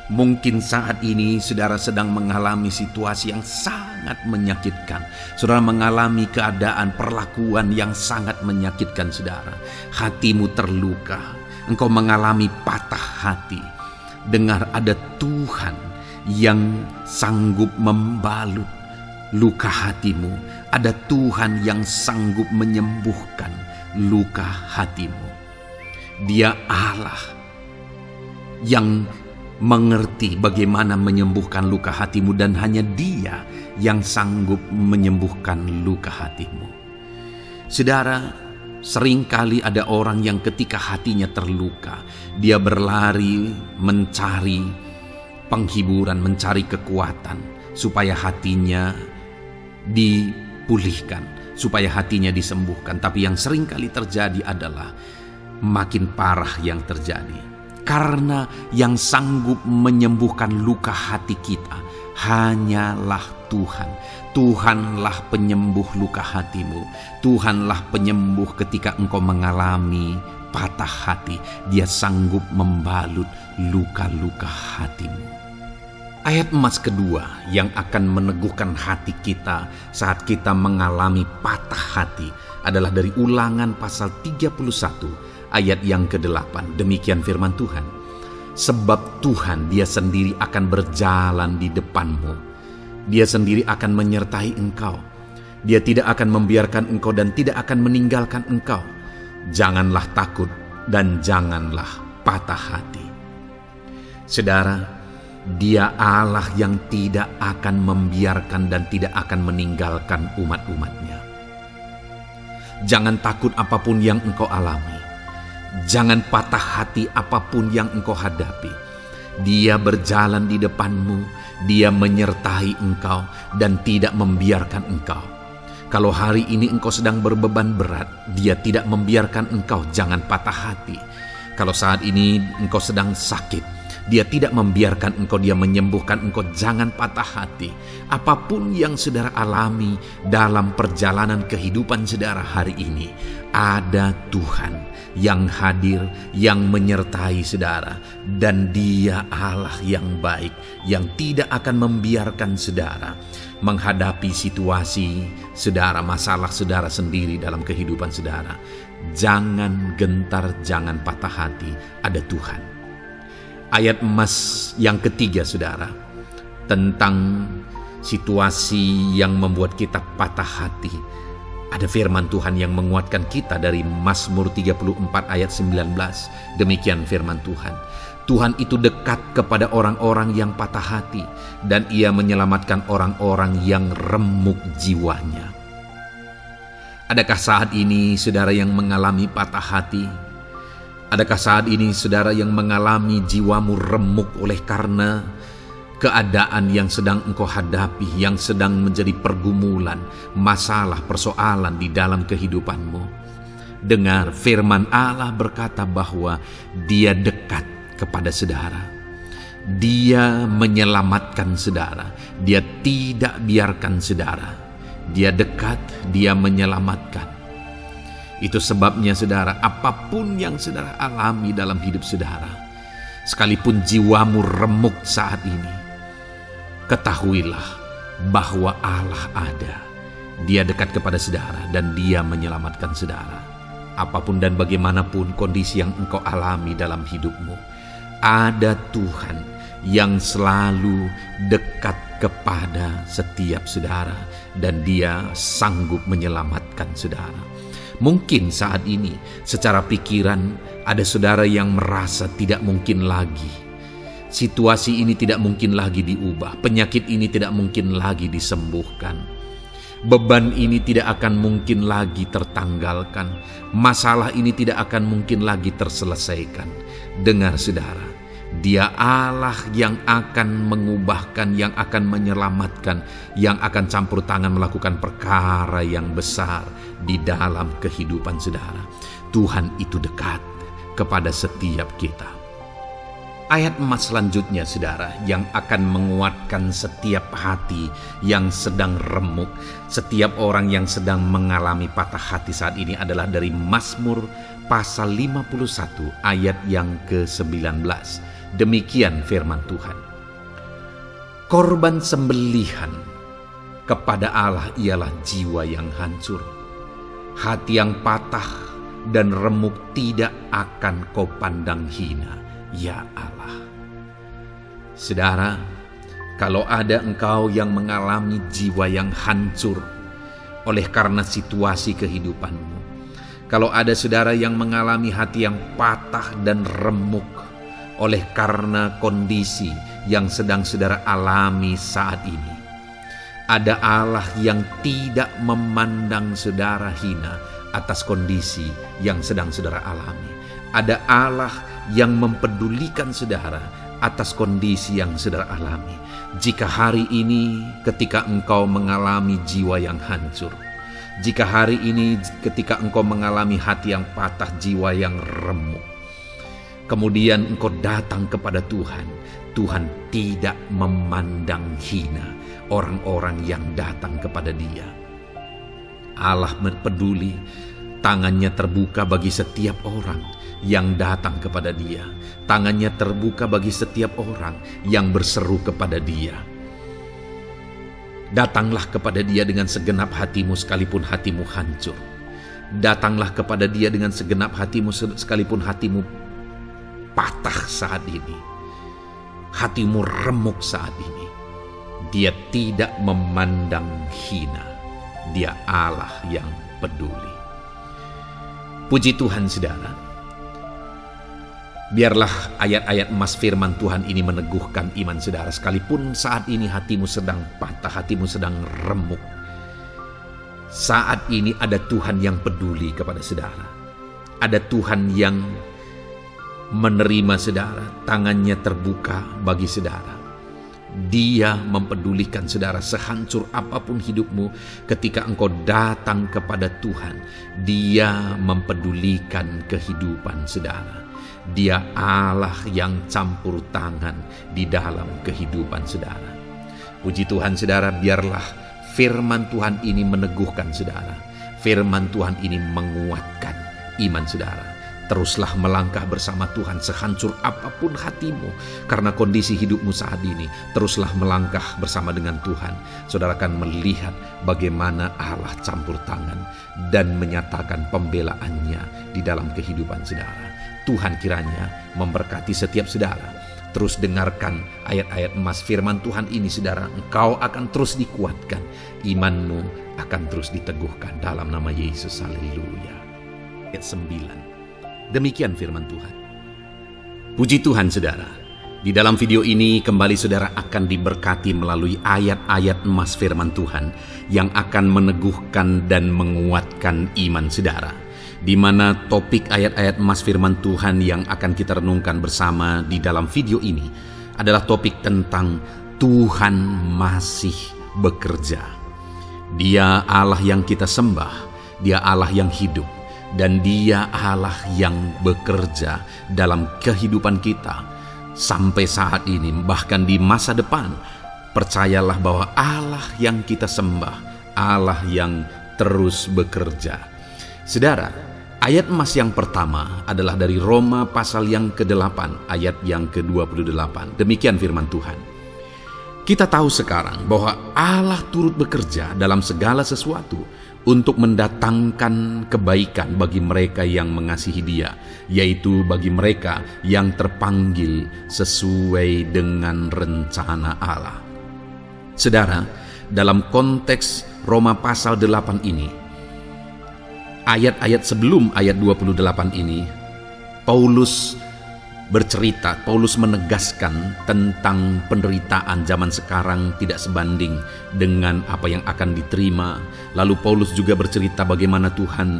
Mungkin saat ini saudara sedang mengalami situasi yang sangat menyakitkan. Saudara mengalami keadaan perlakuan yang sangat menyakitkan saudara. Hatimu terluka. Engkau mengalami patah hati. Dengar, ada Tuhan yang sanggup membalut luka hatimu. Ada Tuhan yang sanggup menyembuhkan luka hatimu. Dia Allah yang mengerti bagaimana menyembuhkan luka hatimu, dan hanya Dia yang sanggup menyembuhkan luka hatimu. Saudara, seringkali ada orang yang ketika hatinya terluka, dia berlari mencari penghiburan, mencari kekuatan supaya hatinya dipulihkan, supaya hatinya disembuhkan. Tapi yang seringkali terjadi adalah makin parah yang terjadi. Karena yang sanggup menyembuhkan luka hati kita hanyalah Tuhan. Tuhanlah penyembuh luka hatimu. Tuhanlah penyembuh ketika engkau mengalami patah hati. Dia sanggup membalut luka-luka hatimu. Ayat emas kedua yang akan meneguhkan hati kita saat kita mengalami patah hati adalah dari Ulangan pasal 31 ayat yang ke-8. Demikian firman Tuhan. Sebab Tuhan Dia sendiri akan berjalan di depanmu. Dia sendiri akan menyertai engkau. Dia tidak akan membiarkan engkau dan tidak akan meninggalkan engkau. Janganlah takut dan janganlah patah hati. Saudara, Dia Allah yang tidak akan membiarkan dan tidak akan meninggalkan umat-umatnya. Jangan takut apapun yang engkau alami. Jangan patah hati apapun yang engkau hadapi. Dia berjalan di depanmu. Dia menyertai engkau dan tidak membiarkan engkau. Kalau hari ini engkau sedang berbeban berat, Dia tidak membiarkan engkau. Jangan patah hati. Kalau saat ini engkau sedang sakit, Dia tidak membiarkan engkau. Dia menyembuhkan engkau. Jangan patah hati. Apapun yang saudara alami dalam perjalanan kehidupan saudara hari ini, ada Tuhan yang hadir, yang menyertai saudara. Dan Dia Allah yang baik, yang tidak akan membiarkan saudara menghadapi situasi saudara, masalah saudara sendiri dalam kehidupan saudara. Jangan gentar, jangan patah hati. Ada Tuhan. Ayat emas yang ketiga saudara, tentang situasi yang membuat kita patah hati. Ada firman Tuhan yang menguatkan kita dari Mazmur 34 ayat 19. Demikian firman Tuhan. Tuhan itu dekat kepada orang-orang yang patah hati, dan Ia menyelamatkan orang-orang yang remuk jiwanya. Adakah saat ini saudara yang mengalami patah hati? Adakah saat ini saudara yang mengalami jiwamu remuk oleh karena keadaan yang sedang engkau hadapi, yang sedang menjadi pergumulan, masalah, persoalan di dalam kehidupanmu? Dengar, firman Allah berkata bahwa Dia dekat kepada saudara. Dia menyelamatkan saudara. Dia tidak biarkan saudara. Dia dekat, Dia menyelamatkan. Itu sebabnya saudara, apapun yang saudara alami dalam hidup saudara, sekalipun jiwamu remuk saat ini, ketahuilah bahwa Allah ada. Dia dekat kepada saudara dan Dia menyelamatkan saudara. Apapun dan bagaimanapun kondisi yang engkau alami dalam hidupmu, ada Tuhan yang selalu dekat kepada setiap saudara dan Dia sanggup menyelamatkan saudara. Mungkin saat ini secara pikiran ada saudara yang merasa tidak mungkin lagi. Situasi ini tidak mungkin lagi diubah, penyakit ini tidak mungkin lagi disembuhkan. Beban ini tidak akan mungkin lagi tertanggalkan. Masalah ini tidak akan mungkin lagi terselesaikan. Dengar saudara, Dia Allah yang akan mengubahkan, yang akan menyelamatkan, yang akan campur tangan melakukan perkara yang besar di dalam kehidupan saudara. Tuhan itu dekat kepada setiap kita. Ayat emas selanjutnya saudara yang akan menguatkan setiap hati yang sedang remuk, setiap orang yang sedang mengalami patah hati saat ini adalah dari Mazmur pasal 51 ayat yang ke-19. Demikian firman Tuhan. Korban sembelihan kepada Allah ialah jiwa yang hancur. Hati yang patah dan remuk tidak akan kau pandang hina, ya Allah. Saudara, kalau ada engkau yang mengalami jiwa yang hancur oleh karena situasi kehidupanmu, kalau ada saudara yang mengalami hati yang patah dan remuk oleh karena kondisi yang sedang saudara alami saat ini, ada Allah yang tidak memandang saudara hina atas kondisi yang sedang saudara alami. Ada Allah yang mempedulikan saudara atas kondisi yang saudara alami. Jika hari ini ketika engkau mengalami jiwa yang hancur, jika hari ini ketika engkau mengalami hati yang patah, jiwa yang remuk, kemudian engkau datang kepada Tuhan, Tuhan tidak memandang hina orang-orang yang datang kepada Dia. Allah peduli, tangannya terbuka bagi setiap orang yang datang kepada Dia. Tangannya terbuka bagi setiap orang yang berseru kepada Dia. Datanglah kepada Dia dengan segenap hatimu sekalipun hatimu hancur. Datanglah kepada Dia dengan segenap hatimu sekalipun hatimu patah saat ini. Hatimu remuk saat ini. Dia tidak memandang hina. Dia Allah yang peduli. Puji Tuhan saudara. Biarlah ayat-ayat emas firman Tuhan ini meneguhkan iman saudara. Sekalipun saat ini hatimu sedang patah, hatimu sedang remuk, saat ini ada Tuhan yang peduli kepada saudara. Ada Tuhan yang menerima saudara, tangannya terbuka bagi saudara. Dia mempedulikan saudara sehancur apapun hidupmu. Ketika engkau datang kepada Tuhan, Dia mempedulikan kehidupan saudara. Dia Allah yang campur tangan di dalam kehidupan saudara. Puji Tuhan saudara, biarlah firman Tuhan ini meneguhkan saudara. Firman Tuhan ini menguatkan iman saudara. Teruslah melangkah bersama Tuhan sehancur apapun hatimu karena kondisi hidupmu saat ini. Teruslah melangkah bersama dengan Tuhan. Saudara akan melihat bagaimana Allah campur tangan dan menyatakan pembelaannya di dalam kehidupan saudara. Tuhan kiranya memberkati setiap saudara. Terus dengarkan ayat-ayat emas firman Tuhan ini saudara. Engkau akan terus dikuatkan. Imanmu akan terus diteguhkan dalam nama Yesus. Haleluya. Ayat 9. Demikian firman Tuhan. Puji Tuhan saudara. Di dalam video ini kembali saudara akan diberkati melalui ayat-ayat emas firman Tuhan yang akan meneguhkan dan menguatkan iman saudara. Di mana topik ayat-ayat emas firman Tuhan yang akan kita renungkan bersama di dalam video ini adalah topik tentang Tuhan masih bekerja. Dia Allah yang kita sembah, Dia Allah yang hidup, dan Dia Allah yang bekerja dalam kehidupan kita sampai saat ini, bahkan di masa depan. Percayalah bahwa Allah yang kita sembah, Allah yang terus bekerja. Saudara, ayat emas yang pertama adalah dari Roma pasal yang ke-8 ayat yang ke-28. Demikian firman Tuhan. Kita tahu sekarang bahwa Allah turut bekerja dalam segala sesuatu untuk mendatangkan kebaikan bagi mereka yang mengasihi Dia, yaitu bagi mereka yang terpanggil sesuai dengan rencana Allah. Saudara, dalam konteks Roma pasal 8 ini, ayat-ayat sebelum ayat 28 ini, Paulus menegaskan tentang penderitaan zaman sekarang tidak sebanding dengan apa yang akan diterima. Lalu Paulus juga bercerita bagaimana Tuhan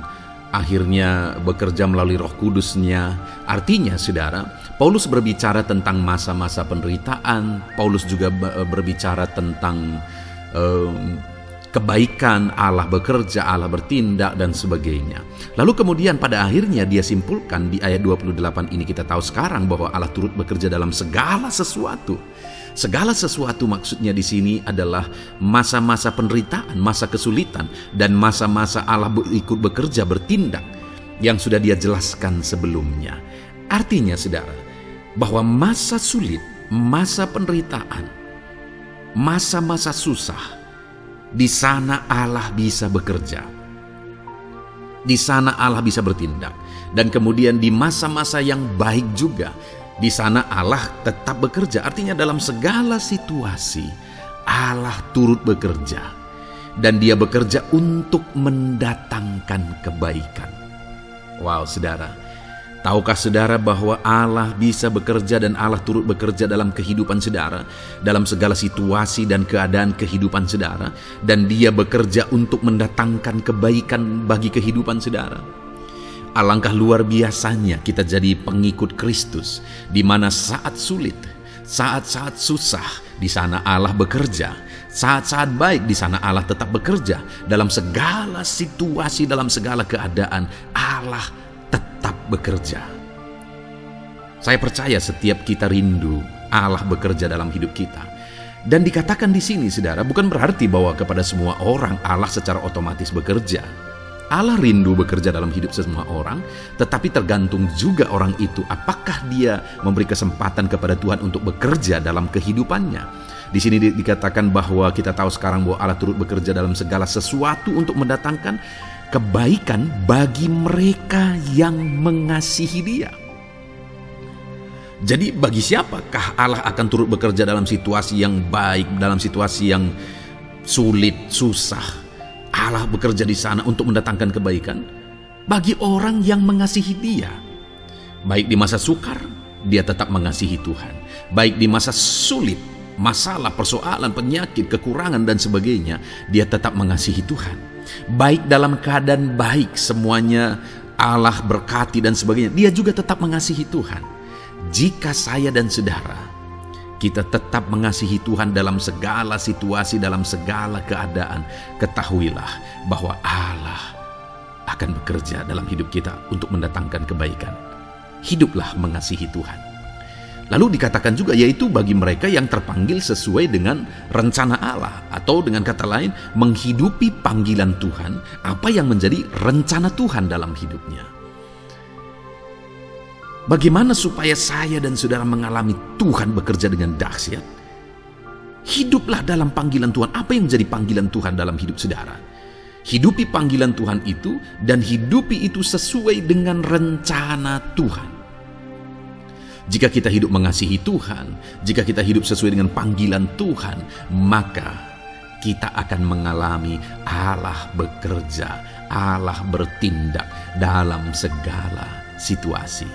akhirnya bekerja melalui Roh Kudus-Nya. Artinya, saudara, Paulus berbicara tentang masa-masa penderitaan. Paulus juga berbicara tentang kebaikan, Allah bekerja, Allah bertindak, dan sebagainya. Lalu kemudian pada akhirnya dia simpulkan di ayat 28 ini, kita tahu sekarang bahwa Allah turut bekerja dalam segala sesuatu. Segala sesuatu maksudnya di sini adalah masa-masa penderitaan, masa kesulitan, dan masa-masa Allah ikut bekerja, bertindak, yang sudah dia jelaskan sebelumnya. Artinya, saudara, bahwa masa sulit, masa penderitaan, masa-masa susah, di sana Allah bisa bekerja. Di sana Allah bisa bertindak. Dan kemudian di masa-masa yang baik juga, di sana Allah tetap bekerja. Artinya dalam segala situasi Allah turut bekerja. Dan Dia bekerja untuk mendatangkan kebaikan. Wow, saudara. Tahukah saudara bahwa Allah bisa bekerja dan Allah turut bekerja dalam kehidupan saudara, dalam segala situasi dan keadaan kehidupan saudara, dan Dia bekerja untuk mendatangkan kebaikan bagi kehidupan saudara? Alangkah luar biasanya kita jadi pengikut Kristus, di mana saat sulit, saat-saat susah, di sana Allah bekerja. Saat-saat baik, di sana Allah tetap bekerja. Dalam segala situasi, dalam segala keadaan, Allah tetap bekerja. Saya percaya setiap kita rindu Allah bekerja dalam hidup kita. Dan dikatakan di sini, saudara, bukan berarti bahwa kepada semua orang Allah secara otomatis bekerja. Allah rindu bekerja dalam hidup semua orang, tetapi tergantung juga orang itu apakah dia memberi kesempatan kepada Tuhan untuk bekerja dalam kehidupannya. Di sini dikatakan bahwa kita tahu sekarang bahwa Allah turut bekerja dalam segala sesuatu untuk mendatangkan kebaikan bagi mereka yang mengasihi Dia. Jadi bagi siapakah Allah akan turut bekerja dalam situasi yang baik, dalam situasi yang sulit, susah? Allah bekerja di sana untuk mendatangkan kebaikan bagi orang yang mengasihi Dia. Baik di masa sukar, dia tetap mengasihi Tuhan. Baik di masa sulit, masalah, persoalan, penyakit, kekurangan, dan sebagainya, dia tetap mengasihi Tuhan. Baik dalam keadaan baik, semuanya Allah berkati dan sebagainya, dia juga tetap mengasihi Tuhan. Jika saya dan saudara, kita tetap mengasihi Tuhan dalam segala situasi, dalam segala keadaan, ketahuilah bahwa Allah akan bekerja dalam hidup kita untuk mendatangkan kebaikan. Hiduplah mengasihi Tuhan. Lalu dikatakan juga, yaitu bagi mereka yang terpanggil sesuai dengan rencana Allah, atau dengan kata lain, menghidupi panggilan Tuhan, apa yang menjadi rencana Tuhan dalam hidupnya. Bagaimana supaya saya dan saudara mengalami Tuhan bekerja dengan dahsyat? Hiduplah dalam panggilan Tuhan. Apa yang menjadi panggilan Tuhan dalam hidup saudara? Hidupi panggilan Tuhan itu, dan hidupi itu sesuai dengan rencana Tuhan. Jika kita hidup mengasihi Tuhan, jika kita hidup sesuai dengan panggilan Tuhan, maka kita akan mengalami Allah bekerja, Allah bertindak dalam segala situasi.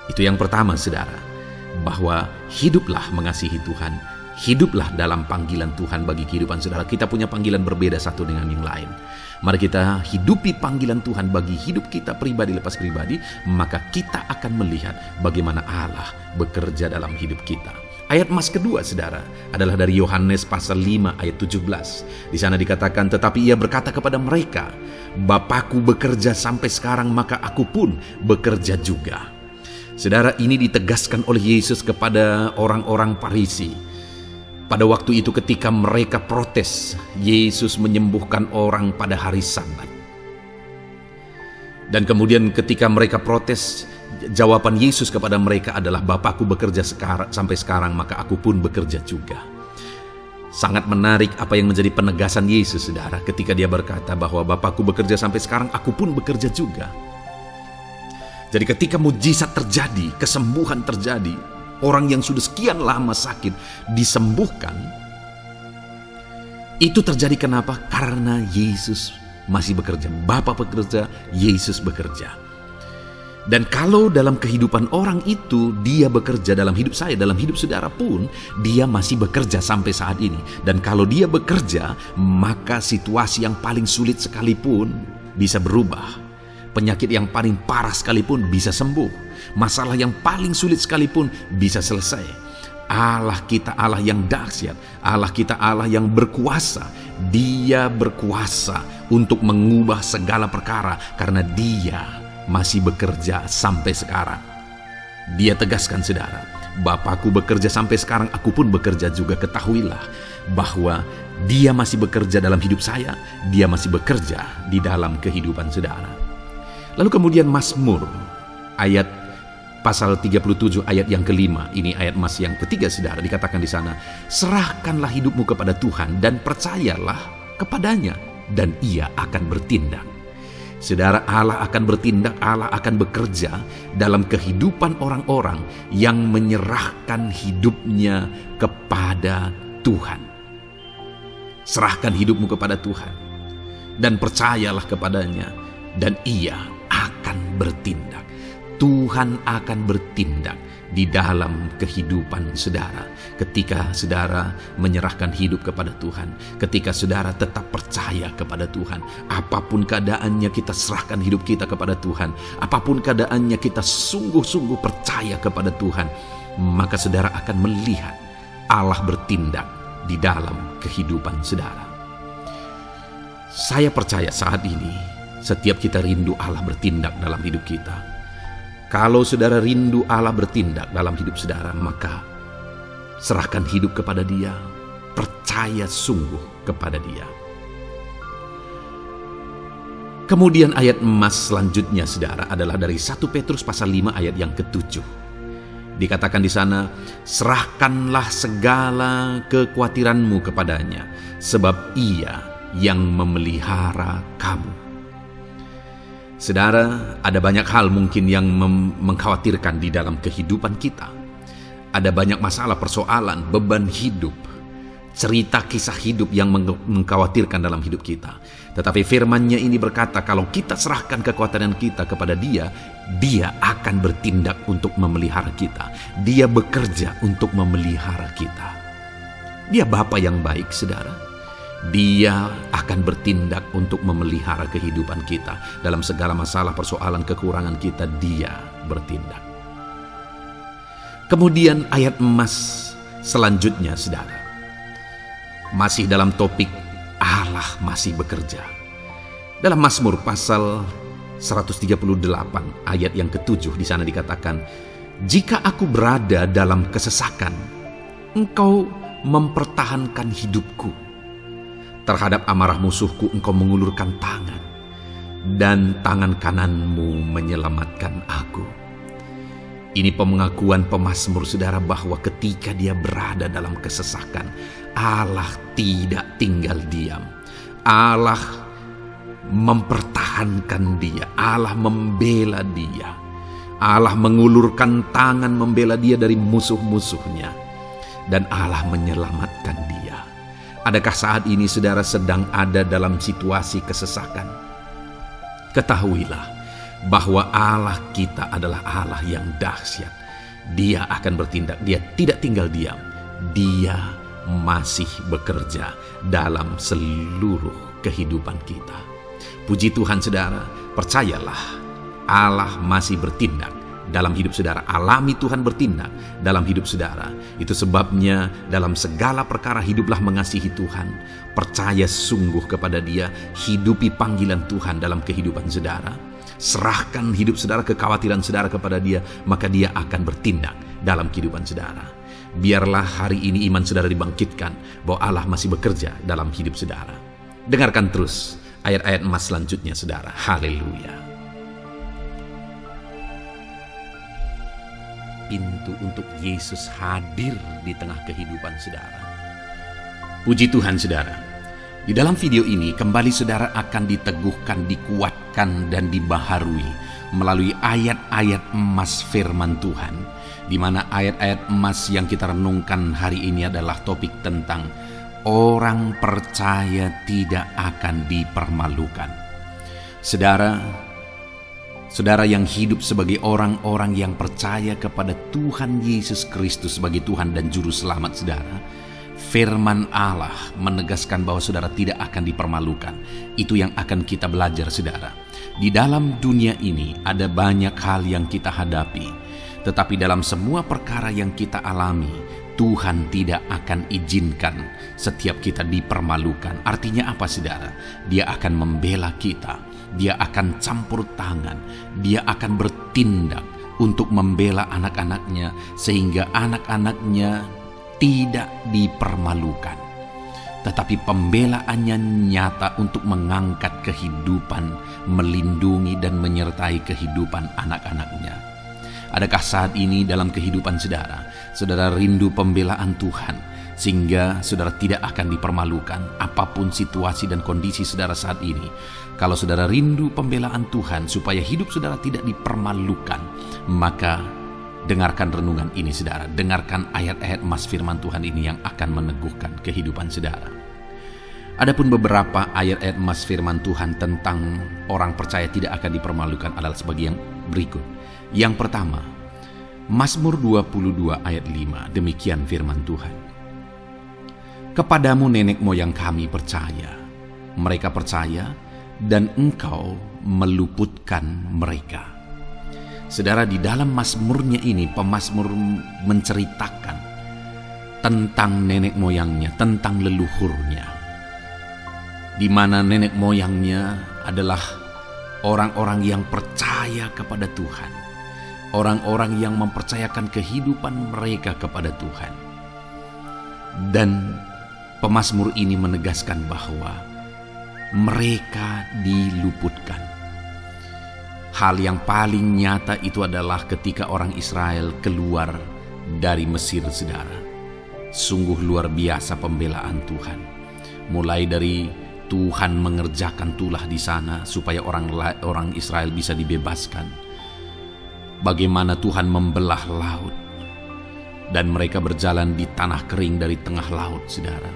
Itu yang pertama, saudara, bahwa hiduplah mengasihi Tuhan, hiduplah dalam panggilan Tuhan bagi kehidupan saudara. Kita punya panggilan berbeda satu dengan yang lain. Mari kita hidupi panggilan Tuhan bagi hidup kita pribadi lepas pribadi, maka kita akan melihat bagaimana Allah bekerja dalam hidup kita. Ayat mas kedua, saudara, adalah dari Yohanes pasal 5 ayat 17. Di sana dikatakan, tetapi ia berkata kepada mereka, Bapakku bekerja sampai sekarang, maka aku pun bekerja juga. Saudara, ini ditegaskan oleh Yesus kepada orang-orang Farisi. Pada waktu itu ketika mereka protes, Yesus menyembuhkan orang pada hari Sabat. Dan kemudian ketika mereka protes, jawaban Yesus kepada mereka adalah, Bapakku bekerja sampai sekarang, maka aku pun bekerja juga. Sangat menarik apa yang menjadi penegasan Yesus, saudara, ketika dia berkata bahwa Bapakku bekerja sampai sekarang, aku pun bekerja juga. Jadi ketika mujizat terjadi, kesembuhan terjadi, orang yang sudah sekian lama sakit disembuhkan, itu terjadi kenapa? Karena Yesus masih bekerja. Bapa bekerja, Yesus bekerja. Dan kalau dalam kehidupan orang itu dia bekerja, dalam hidup saya, dalam hidup saudara pun, dia masih bekerja sampai saat ini. Dan kalau dia bekerja, maka situasi yang paling sulit sekalipun bisa berubah. Penyakit yang paling parah sekalipun bisa sembuh. Masalah yang paling sulit sekalipun bisa selesai. Allah kita Allah yang dahsyat, Allah kita Allah yang berkuasa. Dia berkuasa untuk mengubah segala perkara karena dia masih bekerja sampai sekarang. Dia tegaskan, saudara, Bapakku bekerja sampai sekarang, aku pun bekerja juga. Ketahuilah bahwa dia masih bekerja dalam hidup saya, dia masih bekerja di dalam kehidupan saudara. Lalu kemudian Mazmur ayat pasal 37 ayat yang kelima, ini ayat Mas yang ketiga, saudara, dikatakan di sana, serahkanlah hidupmu kepada Tuhan dan percayalah kepadanya dan ia akan bertindak. Saudara, Allah akan bertindak, Allah akan bekerja dalam kehidupan orang-orang yang menyerahkan hidupnya kepada Tuhan. Serahkan hidupmu kepada Tuhan dan percayalah kepadanya dan ia akan bertindak. Tuhan akan bertindak di dalam kehidupan saudara ketika saudara menyerahkan hidup kepada Tuhan, ketika saudara tetap percaya kepada Tuhan. Apapun keadaannya, kita serahkan hidup kita kepada Tuhan. Apapun keadaannya, kita sungguh-sungguh percaya kepada Tuhan, maka saudara akan melihat Allah bertindak di dalam kehidupan saudara. Saya percaya saat ini setiap kita rindu Allah bertindak dalam hidup kita. Kalau saudara rindu Allah bertindak dalam hidup saudara, maka serahkan hidup kepada Dia, percaya sungguh kepada Dia. Kemudian ayat emas selanjutnya, saudara, adalah dari 1 Petrus pasal 5 ayat yang ke-7. Dikatakan di sana, serahkanlah segala kekhawatiranmu kepadanya, sebab Ia yang memelihara kamu. Saudara, ada banyak hal mungkin yang mengkhawatirkan di dalam kehidupan kita. Ada banyak masalah, persoalan, beban hidup, cerita kisah hidup yang mengkhawatirkan dalam hidup kita. Tetapi firman-Nya ini berkata, kalau kita serahkan kekhawatiran kita kepada Dia, Dia akan bertindak untuk memelihara kita. Dia bekerja untuk memelihara kita. Dia Bapa yang baik, saudara. Dia akan bertindak untuk memelihara kehidupan kita. Dalam segala masalah, persoalan, kekurangan kita, Dia bertindak. Kemudian ayat emas selanjutnya, saudara, masih dalam topik Allah masih bekerja. Dalam Mazmur pasal 138 ayat yang ke-7, di sana dikatakan, jika aku berada dalam kesesakan, Engkau mempertahankan hidupku. Terhadap amarah musuhku Engkau mengulurkan tangan, dan tangan kananmu menyelamatkan aku. Ini pengakuan pemazmur, saudara, bahwa ketika dia berada dalam kesesakan, Allah tidak tinggal diam. Allah mempertahankan dia, Allah membela dia, Allah mengulurkan tangan membela dia dari musuh-musuhnya, dan Allah menyelamatkan dia. Adakah saat ini saudara sedang ada dalam situasi kesesakan? Ketahuilah bahwa Allah kita adalah Allah yang dahsyat. Dia akan bertindak, Dia tidak tinggal diam. Dia masih bekerja dalam seluruh kehidupan kita. Puji Tuhan, saudara, percayalah Allah masih bertindak dalam hidup saudara. Alami Tuhan bertindak dalam hidup saudara. Itu sebabnya dalam segala perkara hiduplah mengasihi Tuhan, percaya sungguh kepada Dia, hidupi panggilan Tuhan dalam kehidupan saudara. Serahkan hidup saudara, kekhawatiran saudara kepada Dia, maka Dia akan bertindak dalam kehidupan saudara. Biarlah hari ini iman saudara dibangkitkan bahwa Allah masih bekerja dalam hidup saudara. Dengarkan terus ayat-ayat emas selanjutnya, saudara. Haleluya. Pintu untuk Yesus hadir di tengah kehidupan saudara. Puji Tuhan saudara, di dalam video ini kembali saudara akan diteguhkan, dikuatkan dan dibaharui melalui ayat-ayat emas firman Tuhan, di mana ayat-ayat emas yang kita renungkan hari ini adalah topik tentang orang percaya tidak akan dipermalukan. Saudara yang hidup sebagai orang-orang yang percaya kepada Tuhan Yesus Kristus sebagai Tuhan dan Juru Selamat saudara, firman Allah menegaskan bahwa saudara tidak akan dipermalukan. Itu yang akan kita belajar saudara. Di dalam dunia ini ada banyak hal yang kita hadapi, tetapi dalam semua perkara yang kita alami, Tuhan tidak akan izinkan setiap kita dipermalukan. Artinya apa saudara? Dia akan membela kita, dia akan campur tangan, dia akan bertindak untuk membela anak-anaknya sehingga anak-anaknya tidak dipermalukan. Tetapi pembelaannya nyata untuk mengangkat kehidupan, melindungi dan menyertai kehidupan anak-anaknya. Adakah saat ini dalam kehidupan saudara rindu pembelaan Tuhan sehingga saudara tidak akan dipermalukan apapun situasi dan kondisi saudara saat ini? Kalau saudara rindu pembelaan Tuhan supaya hidup saudara tidak dipermalukan, maka dengarkan renungan ini saudara, dengarkan ayat-ayat emas firman Tuhan ini yang akan meneguhkan kehidupan saudara. Adapun beberapa ayat-ayat emas firman Tuhan tentang orang percaya tidak akan dipermalukan adalah sebagai yang berikut. Yang pertama, Mazmur 22 ayat 5, demikian firman Tuhan. Kepadamu nenek moyang kami percaya, mereka percaya dan engkau meluputkan mereka. Saudara, di dalam mazmurnya ini pemazmur menceritakan tentang nenek moyangnya, tentang leluhurnya, di mana nenek moyangnya adalah orang-orang yang percaya kepada Tuhan, orang-orang yang mempercayakan kehidupan mereka kepada Tuhan. Dan pemazmur ini menegaskan bahwa mereka diluputkan. Hal yang paling nyata itu adalah ketika orang Israel keluar dari Mesir saudara. Sungguh luar biasa pembelaan Tuhan. Mulai dari Tuhan mengerjakan tulah di sana supaya orang Israel bisa dibebaskan. Bagaimana Tuhan membelah laut dan mereka berjalan di tanah kering dari tengah laut saudara.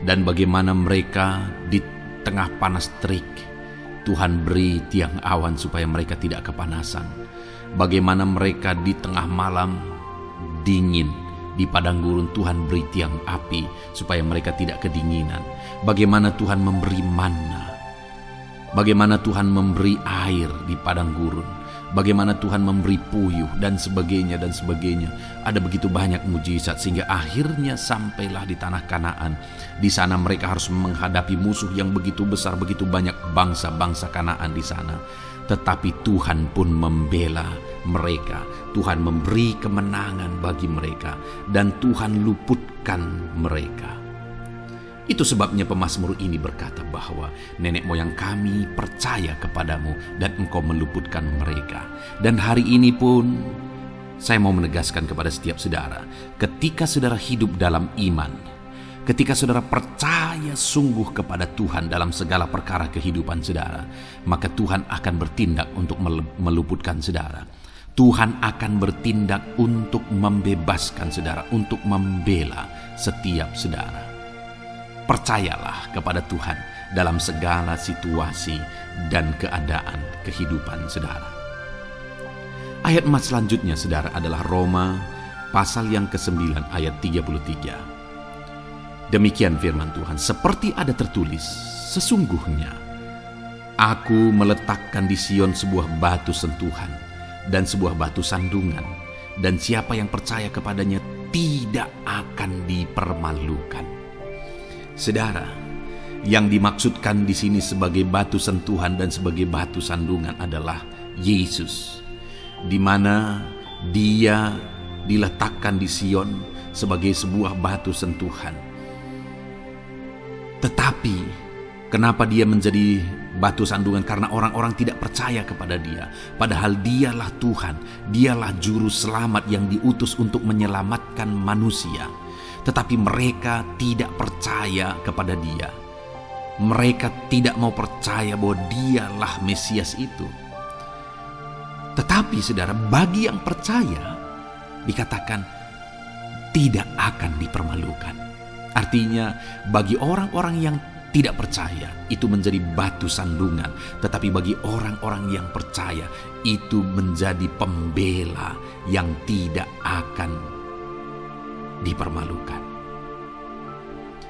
Dan bagaimana mereka di tengah panas terik Tuhan beri tiang awan supaya mereka tidak kepanasan. Bagaimana mereka di tengah malam dingin di padang gurun Tuhan beri tiang api supaya mereka tidak kedinginan. Bagaimana Tuhan memberi manna, bagaimana Tuhan memberi air di padang gurun, bagaimana Tuhan memberi puyuh dan sebagainya dan sebagainya. Ada begitu banyak mujizat sehingga akhirnya sampailah di tanah Kanaan. Di sana mereka harus menghadapi musuh yang begitu besar, begitu banyak bangsa-bangsa Kanaan di sana. Tetapi Tuhan pun membela mereka. Tuhan memberi kemenangan bagi mereka dan Tuhan luputkan mereka. Itu sebabnya pemazmur ini berkata bahwa nenek moyang kami percaya kepadamu dan engkau meluputkan mereka. Dan hari ini pun saya mau menegaskan kepada setiap saudara, ketika saudara hidup dalam iman, ketika saudara percaya sungguh kepada Tuhan dalam segala perkara kehidupan saudara, maka Tuhan akan bertindak untuk meluputkan saudara. Tuhan akan bertindak untuk membebaskan saudara, untuk membela setiap saudara. Percayalah kepada Tuhan dalam segala situasi dan keadaan kehidupan saudara. Ayat emas selanjutnya saudara adalah Roma pasal yang ke-9 ayat 33. Demikian firman Tuhan, seperti ada tertulis, sesungguhnya aku meletakkan di Sion sebuah batu sentuhan dan sebuah batu sandungan, dan siapa yang percaya kepadanya tidak akan dipermalukan. Saudara, yang dimaksudkan di sini sebagai batu sentuhan dan sebagai batu sandungan adalah Yesus, di mana Dia diletakkan di Sion sebagai sebuah batu sentuhan. Tetapi kenapa Dia menjadi batu sandungan? Karena orang-orang tidak percaya kepada Dia. Padahal Dialah Tuhan, Dialah juru selamat yang diutus untuk menyelamatkan manusia. tetapi mereka tidak percaya kepada Dia. Mereka tidak mau percaya bahwa Dialah Mesias itu. Tetapi saudara, bagi yang percaya dikatakan tidak akan dipermalukan. Artinya bagi orang-orang yang tidak percaya itu menjadi batu sandungan, tetapi bagi orang-orang yang percaya itu menjadi pembela yang tidak akan dipermalukan.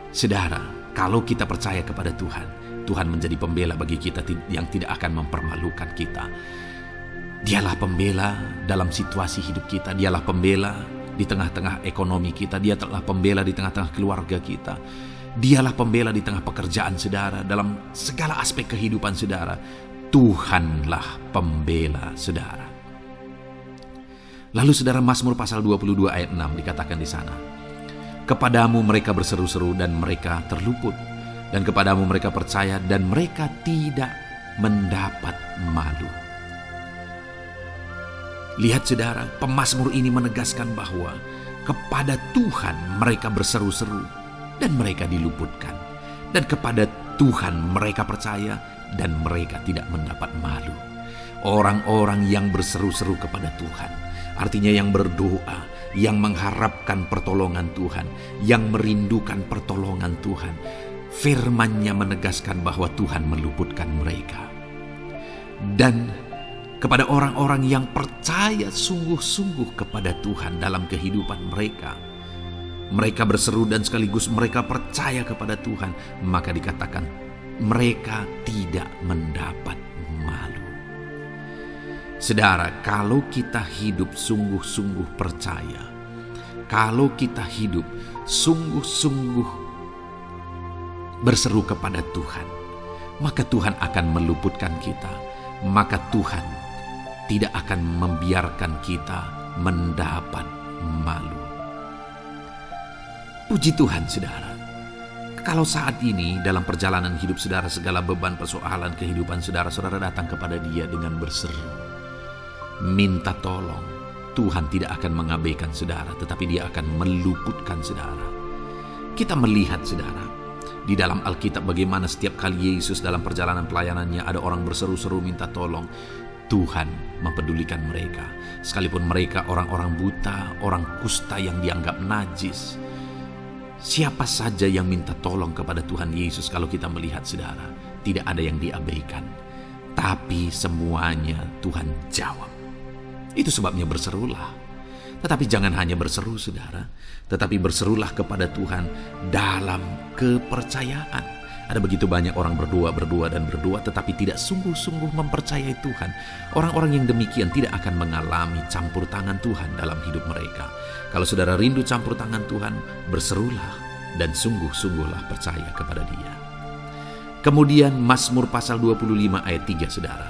Saudara, kalau kita percaya kepada Tuhan, Tuhan menjadi pembela bagi kita yang tidak akan mempermalukan kita. Dialah pembela dalam situasi hidup kita, Dialah pembela di tengah-tengah ekonomi kita, Dialah pembela di tengah-tengah keluarga kita, Dialah pembela di tengah pekerjaan saudara, dalam segala aspek kehidupan saudara. Tuhanlah pembela saudara. Lalu saudara, Mazmur pasal 22 ayat 6 dikatakan di sana, kepadamu mereka berseru-seru dan mereka terluput, dan kepadamu mereka percaya dan mereka tidak mendapat malu. Lihat saudara, pemazmur ini menegaskan bahwa kepada Tuhan mereka berseru-seru dan mereka diluputkan, dan kepada Tuhan mereka percaya dan mereka tidak mendapat malu. Orang-orang yang berseru-seru kepada Tuhan, artinya yang berdoa, yang mengharapkan pertolongan Tuhan, yang merindukan pertolongan Tuhan, firman-Nya menegaskan bahwa Tuhan meluputkan mereka. Dan kepada orang-orang yang percaya sungguh-sungguh kepada Tuhan dalam kehidupan mereka, mereka berseru dan sekaligus mereka percaya kepada Tuhan, maka dikatakan mereka tidak mendapat malu. Saudara, kalau kita hidup sungguh-sungguh percaya, kalau kita hidup sungguh-sungguh berseru kepada Tuhan, maka Tuhan akan meluputkan kita, maka Tuhan tidak akan membiarkan kita mendapat malu. Puji Tuhan saudara, kalau saat ini dalam perjalanan hidup saudara, segala beban persoalan kehidupan saudara datang kepada Dia dengan berseru, minta tolong, Tuhan tidak akan mengabaikan saudara, tetapi Dia akan meluputkan saudara. Kita melihat saudara, di dalam Alkitab bagaimana setiap kali Yesus dalam perjalanan pelayanannya ada orang berseru-seru minta tolong, Tuhan mempedulikan mereka. Sekalipun mereka orang-orang buta, orang kusta yang dianggap najis, siapa saja yang minta tolong kepada Tuhan Yesus, kalau kita melihat saudara, tidak ada yang diabaikan, tapi semuanya Tuhan jawab. Itu sebabnya berserulah. Tetapi jangan hanya berseru saudara, tetapi berserulah kepada Tuhan dalam kepercayaan. Ada begitu banyak orang berdoa dan berdoa, tetapi tidak sungguh-sungguh mempercayai Tuhan. Orang-orang yang demikian tidak akan mengalami campur tangan Tuhan dalam hidup mereka. Kalau saudara rindu campur tangan Tuhan, berserulah dan sungguh-sungguhlah percaya kepada Dia. Kemudian Mazmur pasal 25 ayat 3 saudara.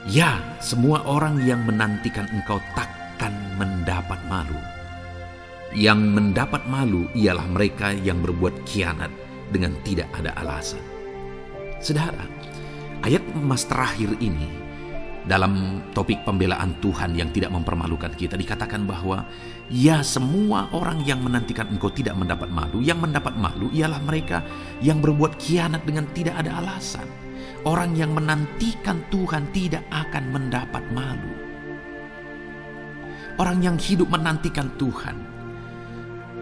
Ya, semua orang yang menantikan Engkau takkan mendapat malu. Yang mendapat malu ialah mereka yang berbuat khianat dengan tidak ada alasan. Saudara, ayat emas terakhir ini dalam topik pembelaan Tuhan yang tidak mempermalukan kita, dikatakan bahwa ya, semua orang yang menantikan Engkau tidak mendapat malu. Yang mendapat malu ialah mereka yang berbuat khianat dengan tidak ada alasan. Orang yang menantikan Tuhan tidak akan mendapat malu. Orang yang hidup menantikan Tuhan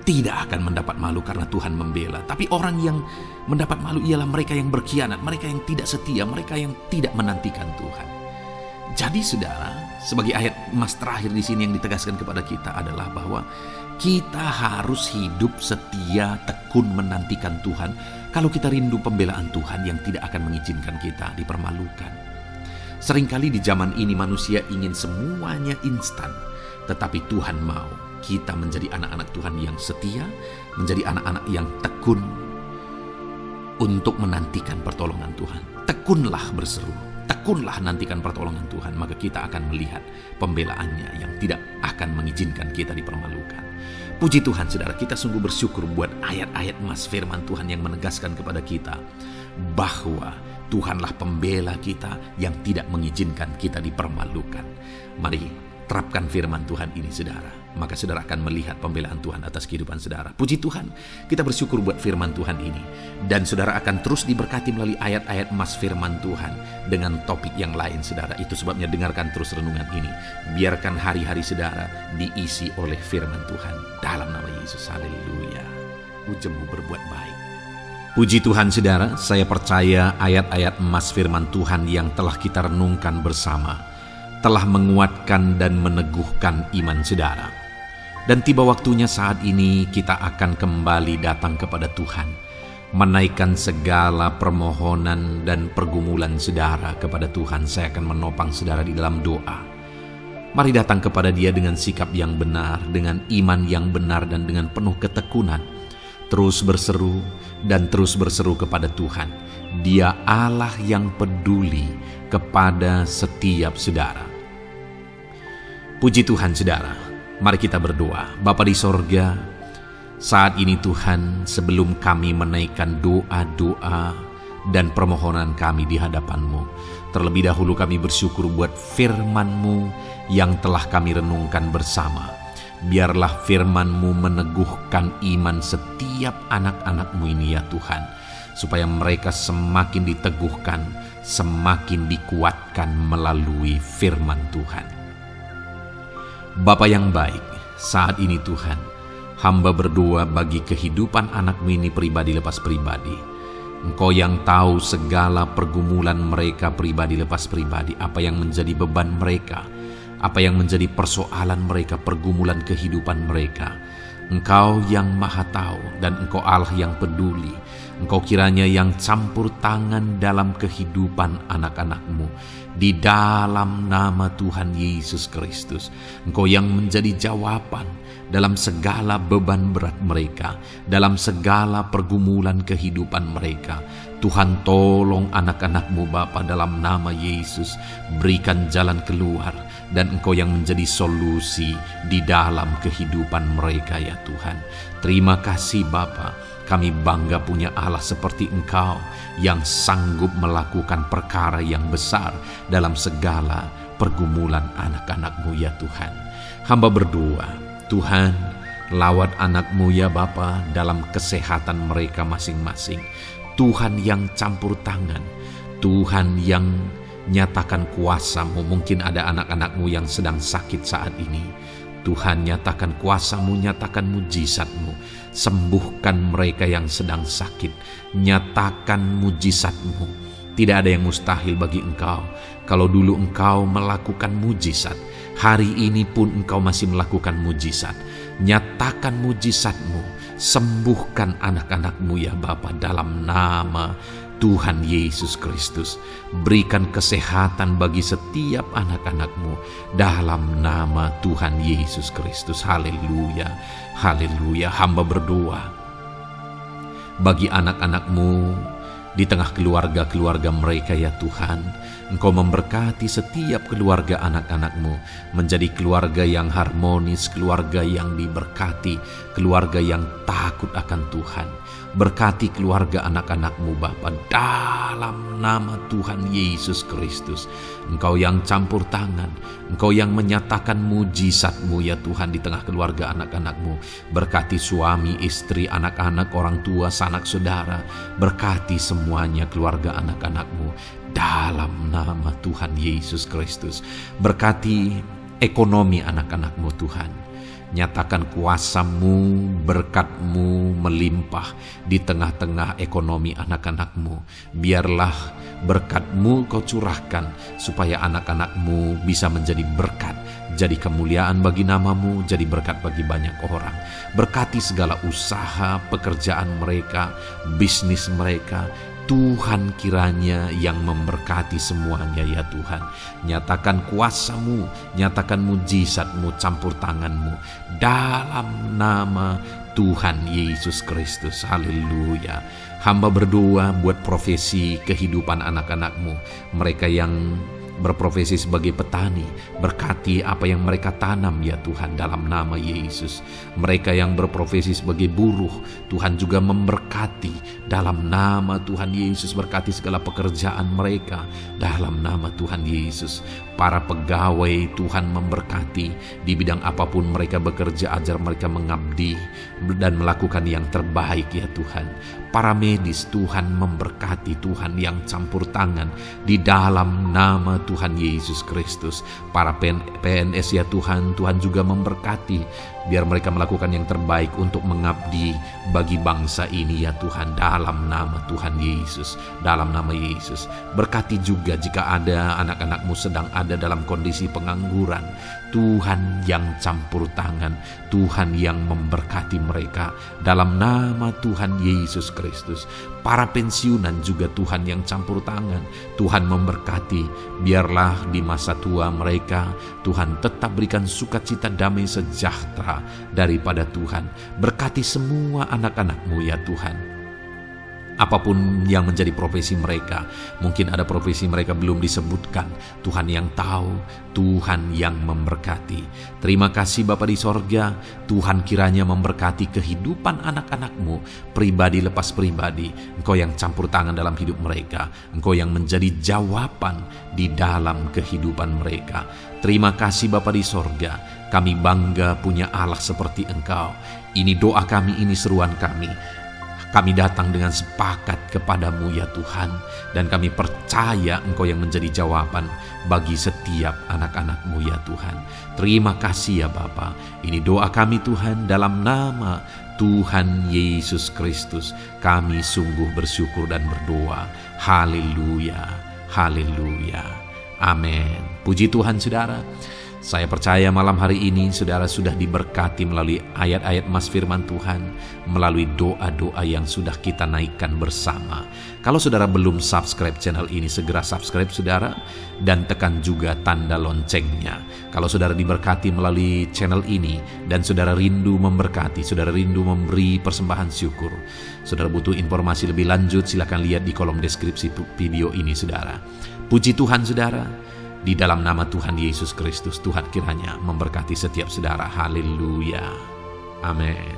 tidak akan mendapat malu karena Tuhan membela. Tapi orang yang mendapat malu ialah mereka yang berkhianat, mereka yang tidak setia, mereka yang tidak menantikan Tuhan. Jadi saudara, sebagai ayat emas terakhir di sini yang ditegaskan kepada kita adalah bahwa kita harus hidup setia, tekun menantikan Tuhan. Kalau kita rindu pembelaan Tuhan yang tidak akan mengizinkan kita dipermalukan. Seringkali di zaman ini manusia ingin semuanya instan, tetapi Tuhan mau kita menjadi anak-anak Tuhan yang setia, menjadi anak-anak yang tekun untuk menantikan pertolongan Tuhan. Tekunlah berseru, tekunlah nantikan pertolongan Tuhan, maka kita akan melihat pembelaannya yang tidak akan mengizinkan kita dipermalukan. Puji Tuhan saudara, kita sungguh bersyukur buat ayat-ayat emas firman Tuhan yang menegaskan kepada kita bahwa Tuhanlah pembela kita yang tidak mengizinkan kita dipermalukan. Mari terapkan firman Tuhan ini, saudara, maka saudara akan melihat pembelaan Tuhan atas kehidupan saudara. Puji Tuhan, kita bersyukur buat firman Tuhan ini. Dan saudara akan terus diberkati melalui ayat-ayat emas firman Tuhan dengan topik yang lain, saudara. Itu sebabnya dengarkan terus renungan ini. Biarkan hari-hari saudara diisi oleh firman Tuhan. Dalam nama Yesus, haleluya. Ujungmu berbuat baik. Puji Tuhan, saudara, saya percaya ayat-ayat emas firman Tuhan yang telah kita renungkan bersama telah menguatkan dan meneguhkan iman saudara. Dan tiba waktunya saat ini kita akan kembali datang kepada Tuhan, menaikkan segala permohonan dan pergumulan saudara kepada Tuhan. Saya akan menopang saudara di dalam doa. Mari datang kepada Dia dengan sikap yang benar, dengan iman yang benar, dan dengan penuh ketekunan. Terus berseru dan terus berseru kepada Tuhan. Dia Allah yang peduli kepada setiap saudara. Puji Tuhan, saudara. Mari kita berdoa. Bapa di sorga, saat ini Tuhan, sebelum kami menaikkan doa-doa dan permohonan kami di hadapan-Mu, terlebih dahulu kami bersyukur buat firman-Mu yang telah kami renungkan bersama. Biarlah firman-Mu meneguhkan iman setiap anak-anak-Mu ini ya Tuhan, supaya mereka semakin diteguhkan, semakin dikuatkan melalui firman Tuhan. Bapa yang baik, saat ini Tuhan, hamba berdoa bagi kehidupan anak-Mu ini pribadi lepas pribadi. Engkau yang tahu segala pergumulan mereka pribadi lepas pribadi, apa yang menjadi beban mereka, apa yang menjadi persoalan mereka, pergumulan kehidupan mereka. Engkau yang maha tahu, dan Engkau Allah yang peduli. Engkau kiranya yang campur tangan dalam kehidupan anak-anak-Mu. Di dalam nama Tuhan Yesus Kristus, Engkau yang menjadi jawaban dalam segala beban berat mereka, dalam segala pergumulan kehidupan mereka. Tuhan, tolong anak-anak-Mu Bapa, dalam nama Yesus. Berikan jalan keluar, dan Engkau yang menjadi solusi di dalam kehidupan mereka ya Tuhan. Terima kasih Bapa, kami bangga punya Allah seperti Engkau yang sanggup melakukan perkara yang besar dalam segala pergumulan anak-anak-Mu ya Tuhan. Hamba berdoa, Tuhan, lawat anak-Mu ya Bapa dalam kesehatan mereka masing-masing. Tuhan yang campur tangan, Tuhan yang nyatakan kuasa-Mu. Mungkin ada anak-anak-Mu yang sedang sakit saat ini. Tuhan, nyatakan kuasa-Mu, nyatakan mujizat-Mu. Sembuhkan mereka yang sedang sakit. Nyatakan mujizat-Mu. Tidak ada yang mustahil bagi Engkau. Kalau dulu Engkau melakukan mujizat, hari ini pun Engkau masih melakukan mujizat. Nyatakan mujizat-Mu. Sembuhkan anak-anak-Mu ya Bapa, dalam nama Tuhan Yesus Kristus. Berikan kesehatan bagi setiap anak-anak-Mu dalam nama Tuhan Yesus Kristus. Haleluya, haleluya. Hamba berdoa bagi anak-anak-Mu di tengah keluarga-keluarga mereka ya Tuhan. Engkau memberkati setiap keluarga anak-anak-Mu menjadi keluarga yang harmonis, keluarga yang diberkati, keluarga yang takut akan Tuhan. Berkati keluarga anak-anak-Mu Bapa, dalam nama Tuhan Yesus Kristus. Engkau yang campur tangan, Engkau yang menyatakan mujizat-Mu ya Tuhan di tengah keluarga anak-anak-Mu. Berkati suami, istri, anak-anak, orang tua, sanak saudara. Berkati semuanya keluarga anak-anak-Mu dalam nama Tuhan Yesus Kristus. Berkati ekonomi anak-anak-Mu Tuhan. Nyatakan kuasa-Mu, berkat-Mu melimpah di tengah-tengah ekonomi anak-anak-Mu. Biarlah berkat-Mu Kau curahkan supaya anak-anak-Mu bisa menjadi berkat, jadi kemuliaan bagi nama-Mu, jadi berkat bagi banyak orang. Berkati segala usaha, pekerjaan mereka, bisnis mereka. Tuhan kiranya yang memberkati semuanya ya Tuhan. Nyatakan kuasa-Mu, nyatakan mujizat-Mu, campur tangan-Mu dalam nama Tuhan Yesus Kristus. Haleluya. Hamba berdoa buat profesi kehidupan anak-anak-Mu, mereka yang berprofesi sebagai petani. Berkati apa yang mereka tanam ya Tuhan dalam nama Yesus. Mereka yang berprofesi sebagai buruh, Tuhan juga memberkati dalam nama Tuhan Yesus. Berkati segala pekerjaan mereka dalam nama Tuhan Yesus. para pegawai Tuhan memberkati di bidang apapun mereka bekerja, ajar mereka mengabdi dan melakukan yang terbaik ya Tuhan. Para medis Tuhan memberkati, Tuhan yang campur tangan di dalam nama Tuhan Yesus Kristus. Para PNS ya Tuhan, Tuhan juga memberkati biar mereka melakukan yang terbaik untuk mengabdi bagi bangsa ini ya Tuhan, dalam nama Tuhan Yesus, dalam nama Yesus. Berkati juga jika ada anak-anak-Mu sedang ada dalam kondisi pengangguran, Tuhan yang campur tangan, Tuhan yang memberkati mereka dalam nama Tuhan Yesus Kristus. Para pensiunan juga Tuhan yang campur tangan, Tuhan memberkati, biarlah di masa tua mereka Tuhan tetap berikan sukacita, damai sejahtera daripada Tuhan. Berkati semua anak-anak-Mu ya Tuhan. Apapun yang menjadi profesi mereka, mungkin ada profesi mereka belum disebutkan, Tuhan yang tahu, Tuhan yang memberkati. Terima kasih Bapa di sorga, Tuhan kiranya memberkati kehidupan anak-anak-Mu, pribadi lepas pribadi. Engkau yang campur tangan dalam hidup mereka, Engkau yang menjadi jawaban di dalam kehidupan mereka. Terima kasih Bapa di sorga, kami bangga punya Allah seperti Engkau. Ini doa kami, ini seruan kami. Kami datang dengan sepakat kepadamu ya Tuhan, dan kami percaya Engkau yang menjadi jawaban bagi setiap anak-anak-Mu ya Tuhan. Terima kasih ya Bapa. Ini doa kami Tuhan, dalam nama Tuhan Yesus Kristus. Kami sungguh bersyukur dan berdoa. Haleluya, haleluya, amin. Puji Tuhan saudara. Saya percaya malam hari ini saudara sudah diberkati melalui ayat-ayat Mas Firman Tuhan, melalui doa-doa yang sudah kita naikkan bersama. Kalau saudara belum subscribe channel ini, segera subscribe saudara, dan tekan juga tanda loncengnya. Kalau saudara diberkati melalui channel ini, dan saudara rindu memberkati, saudara rindu memberi persembahan syukur, saudara butuh informasi lebih lanjut, silakan lihat di kolom deskripsi video ini saudara. Puji Tuhan saudara. Di dalam nama Tuhan Yesus Kristus, Tuhan kiranya memberkati setiap saudara. Haleluya. Amin.